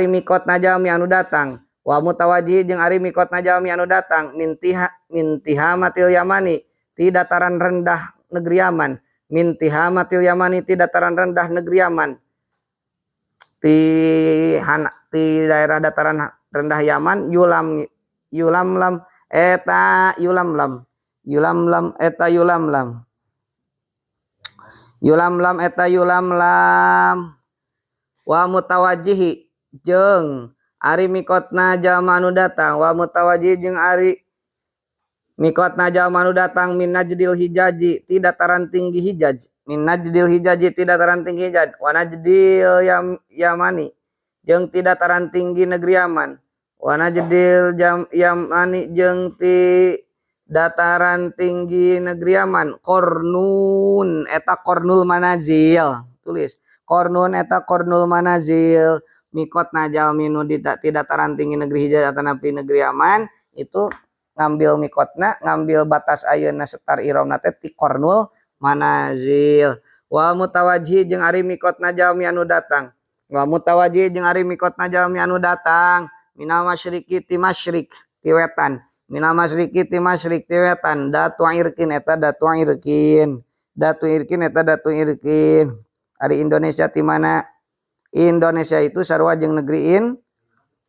Speaker 1: mikotna jalmi anu datang. Wa mutawajjihi jeung ari mikotna jalmi anu datang mintiha matil Yamani ti dataran rendah negeri Yaman. Mintiha matil Yamani ti dataran rendah negeri Yaman. Ti daerah dataran rendah Yaman yulamlam eta yulamlam wa mutawajjihi jeung ari mikotna jalma anu datang. Wa mutawajjihi jeung ari mikotna jalma anu datang min najdil hijaji ti dataran tinggi Hijaz. Min najdil hijaji ti dataran tinggi Hijaz. Wa najdil Yamani jeung ti dataran tinggi negeri Yaman. Wa najdil Yamani jeung ti dataran tinggi negeri Yaman. Qornun eta Qornul Manazil. Tulis Qornun eta Qornul Manazil. Mikotna jalmi nu di dataran tinggi negeri Hijaz atanapi negeri Yaman itu ngambil mikotna, ngambil batas ayeuna setar ihramna teh ti Qornul Manazil. Wa mutawajjihi jeung ari mikotna jalmi anu datang. Wa mutawajjihi jeung ari mikotna jalmi anu datang minal masyriqi ti masyriq ti wetan. Minal masyriqi ti masyriq ti wetan. Datu irkin eta datu irkin. Datu irkin eta datu irkin. Ari Indonesia ti mana? Indonesia itu sarua jeung negeri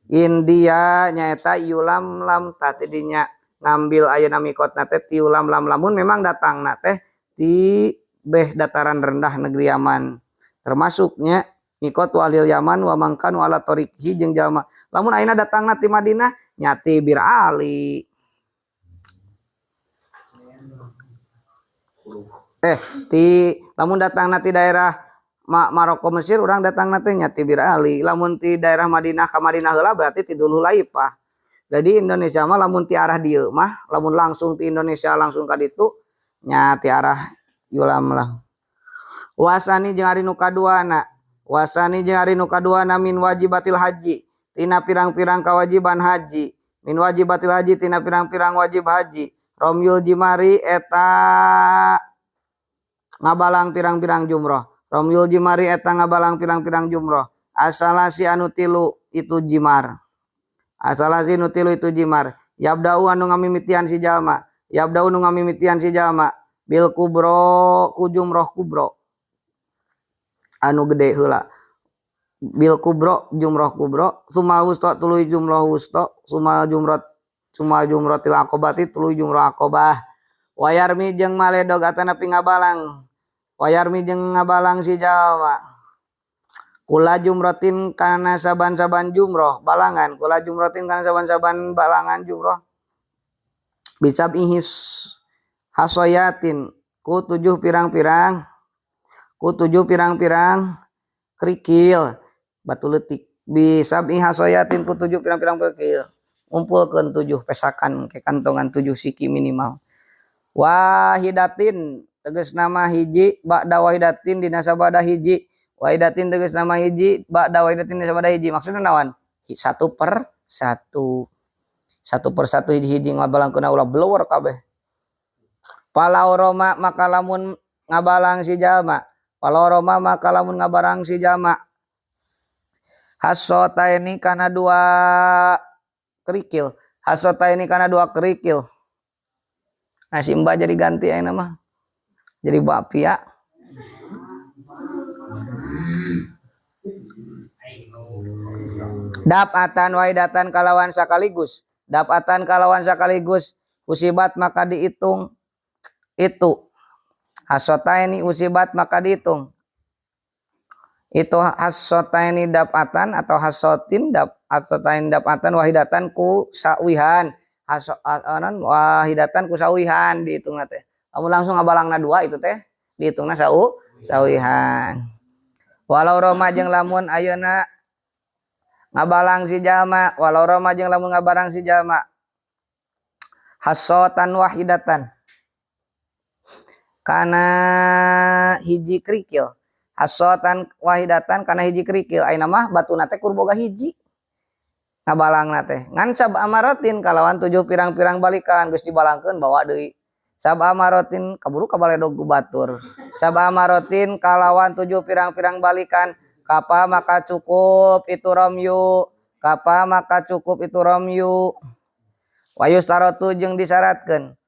Speaker 1: India nyaeta yulamlam tah tidinya ngambil ayeuna mikotna teh ti yulamlam lamun memang datangna teh ti beh dataran rendah negeri Yaman. Termasuknya mikot walil Yaman wa mangkan wala tariqhi jeung jalma lamun ayeuna datangna ti Madinah nyati Bir Ali. Lamun datangna ti daerah Maroko Mesir urang datang nanti nyati Bir Ali. Lamun ti daerah Madinah ka Madinah heula berarti ti Dul Hulaipah. Jadi Indonesia mah lamun ti arah dieu mah lamun langsung ti Indonesia langsung ka ditu nya ti arah yulamlah. Wasani jeung ari nu kaduana. Wasani jeung ari nu kaduana min wajibatil haji. Tina pirang-pirang kawajiban haji. Min wajibatil haji tina pirang-pirang wajib haji. Romyul jimari eta ngabalang pirang-pirang jumroh. Romyul jimari eta ngabalang pirang-pirang jumroh. Asalasi anu tilu itu jimar. Asalasi anu tilu itu jimar. Yabda'u anu ngamimitian si jalma. Yabda'u anu ngamimitian si jalma. Bil kubro ku jumroh kubro. Anu gede heula. Bil kubro jumroh kubro. Sumal wusto tuluy jumroh wusto. Sumal jumrotil akobati tuluy jumroh akobah. Wayarmi jeung maledog atanapi ngabalang. Wayarmi jeung ngabalang si jalma. kula jumrotin kana saban-saban jumroh balangan, kula jumrotin kana saban-saban balangan jumroh bisab ihis hasoyatin ku 7 pirang-pirang kerikil batu letik, bisab hasoyatin ku 7 pirang-pirang kerikil ngumpulkeun 7 pesakan ke kantongan 7 siki minimal. Wahidatin tegas nama hiji ba'da wahidatin dina sabada hiji, wahidatin tegas nama hiji ba'da wahidatin dina sabada hiji, maksudna naon? 1/1 hiji ngabalangkeun ulah blower kabeh. Palauroma maka lamun ngabalang si jalma, palauroma maka lamun ngabarang si jalma hasota ini kana 2 kerikil, hasota ini kana 2 kerikil. Nah Simba jadi ganti ayeuna mah. Jadi bapia. Dapatan waidatan kalawan sakaligus. Dapatan kalawan sakaligus usibat maka dihitung itu. Hasota ini usibat maka dihitung. Itu hasotaini dapatan atau hasotin hasotain dapatan wahidatan ku sawihan, wahidatan ku sawihan dihitung teh. Kamu langsung ngabalangna 2 itu teh dihitungna sawihan. Walau roma jeung lamun ayeuna ngabalang si jalma, walau roma jeung lamun ngabarang si jalma hasotan wahidatan kana hiji kerikil. Hasotan wahidatan kana hiji kerikil ayeuna mah batuna teh kudu boga hiji ngabalangna teh ngan sab amaratin kalawan 7 pirang-pirang balikan geus dibalangkeun bawa deui sab amaratin kaburu kabaledog ku batur sab amaratin kalawan 7 pirang-pirang balikan kapa maka cukup itu romyu wayustaratu jeung disyaratkeun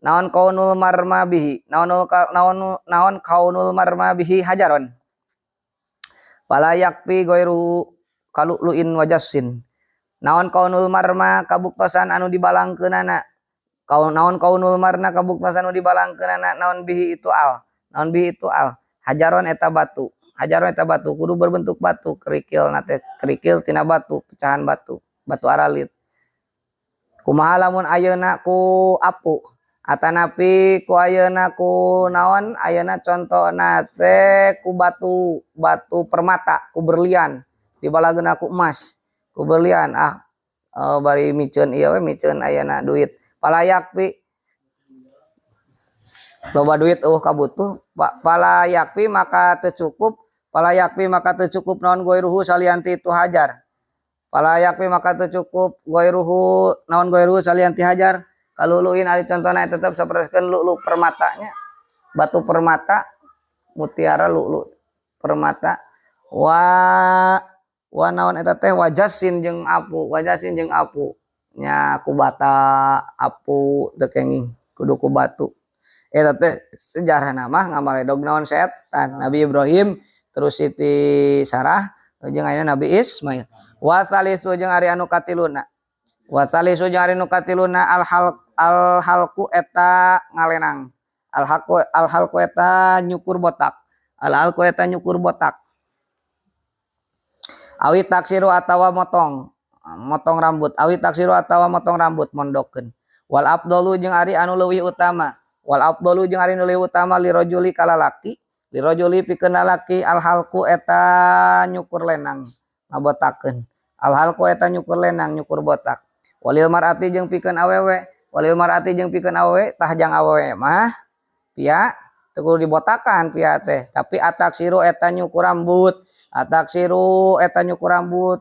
Speaker 1: naon kaunul marma bihi naon kaunul marma bihi hajaron pala yakfi goiru kaluluin wajasin naon kaunul marma kabuktosan anu dibalangkeunana naon kaunul marna kabuktosan anu dibalangkeunana naon bihi itu al hajaron eta batu kudu berbentuk batu kerikil nate kerikil tina batu pecahan batu aralit kumaha lamun ayeuna ku apu atanapi ku ayeuna ku naon ayeuna contona teh ku batu permata ku berlian dibalageuna ku emas ku berlian bari miceun ieu we miceun ayeuna duit palayakpi loba duit kabutuh palayakpi maka teu cukup naon goiruhu salianti itu hajar palayakpi maka teu cukup goiruhu naon goiruhu salianti hajar kaluluin ari contohna tetep saperaskeun lu'lu permatanya batu permata mutiara lu'lu permata wa naon eta teh wajasin jeung apu nya ku bata apu teu kenging kudu ku batu eta teh sejarahna mah ngamaledog naon setan Nabi Ibrahim terus Siti Sarah jeung ayeuna Nabi Ismail wa salisu jeung ari anu katiluna al halku eta ngalenang al halku eta nyukur botak awi taksiru atawa motong rambut mondokkeun wal afdalu jeung ari anu leuwih utama li rajuli kalalaki pikeun lalaki al halku eta nyukur lenang ngabotakeun al halku eta nyukur lenang nyukur botak walil mar'ati jeung pikeun awewe tahjang awewe mah pia teu kudu dibotakan pia teh tapi ataksiru eta nyukur rambut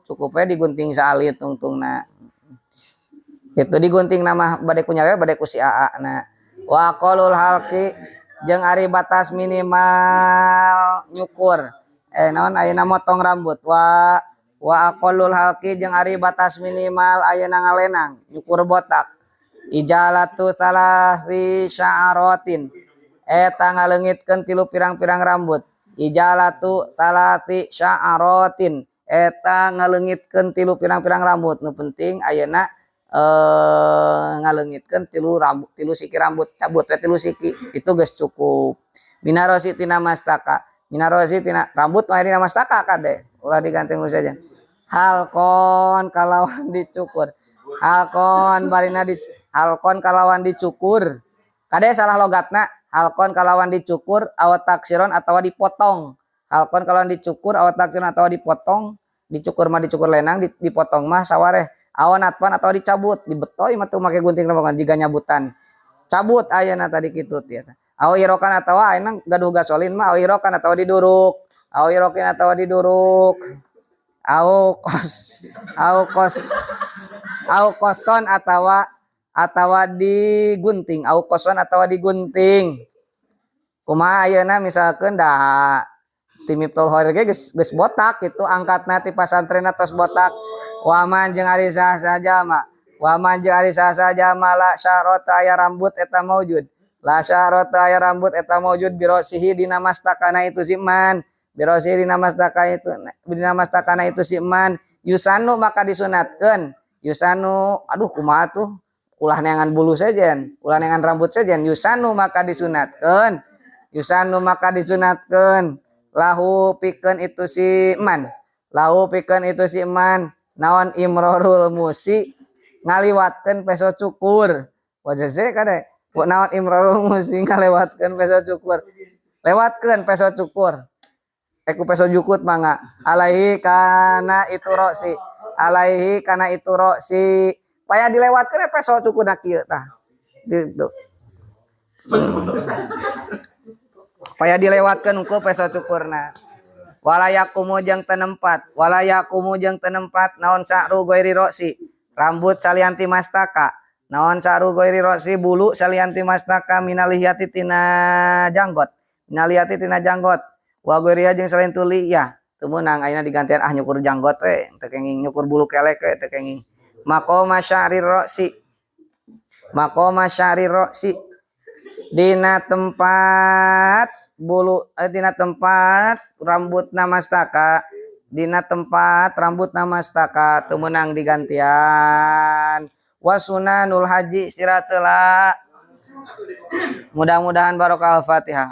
Speaker 1: cukup we digunting salit tungtungna kitu digunting nama bade ku nyawe bade ku si aa na wa qalul halqi jeung ari batas minimal nyukur naon ayeuna motong rambut wa aqallul halqi jeung ari batas minimal ayeuna ngalenang nyukur botak ijalatu salasi sya'aratin eta ngaleungitkeun 3 pirang-pirang rambut ijalatu salasi sya'aratin eta ngaleungitkeun 3 pirang-pirang rambut nu penting ayeuna ngaleungitkeun 3 siki rambut cabut we 3 siki itu geus cukup minarosi tina mastaka minarosi tina rambut mah dina mastaka kade ulah diganti saja. Halkon kalawan dicukur. Halkon kalawan dicukur. Kade salah logatna. Halkon kalawan dicukur awat taksiron atau dipotong. Halkon kalawan dicukur awat taksiron atau dipotong. Dicukur mah dicukur lenang, dipotong mah sawareh. Awan atpan atau dicabut, dibetoy mah tuh make gunting remongan jiga nyabutan. Cabut ayeuna tadi kitu tiasa. Au irokan atau ayeuna gaduh gasolin mah au irokan atau diduruk. Au irokin atau diduruk. Au koson atau digunting. Au koson atau digunting. Kumaha ayeuna misalkeun da timiptul horir ge geus botak gitu angkatna ti pasantren tos botak. Waman jeung ari saja mah. Waman jeung ari saja mah la syarota aya rambut eta maujud. La syarota aya rambut eta maujud birosihi dina mastakana itu si man. Birosihi dina mastakana itu si man. Yusanu maka disunatkeun. Yusanu aduh kumaha tuh? Ulah neangan bulu sajen, ulah neangan rambut sajen. Yusanu maka disunatkeun. Yusanu maka disunatkeun. Lahu pikeun itu si man. Lahu pikeun itu si man. Naon imrorul musi ngaliwatkeun peso cukur. Wajah se kade. Naon imrorul musi ngaliwatkeun peso cukur. Lewatkeun peso cukur. Eku peso jukut mangga. Alaihi kana itu roksi. Alaihi kana itu roksi. Paya dilewatkeun peso cukur na kieu tah. Gitu. Paya dilewatkeun ku peso cukurna. Walayakumu jeung tenempat naon sa'ru goiri roksi rambut salianti mastaka naon sa'ru goiri roksi bulu salianti mastaka minalihiyati tina janggot wa goiriha jeung salian tuli ya teu meunang ayeuna digantian nyukur janggot we teu kenging nyukur bulu kelek we teu kenging maqama sya'ri roksi dina tempat bulu dina tempat rambut namastaka teu meunang digantian wasunanul haji siratela mudah-mudahan barokah al-Fatihah.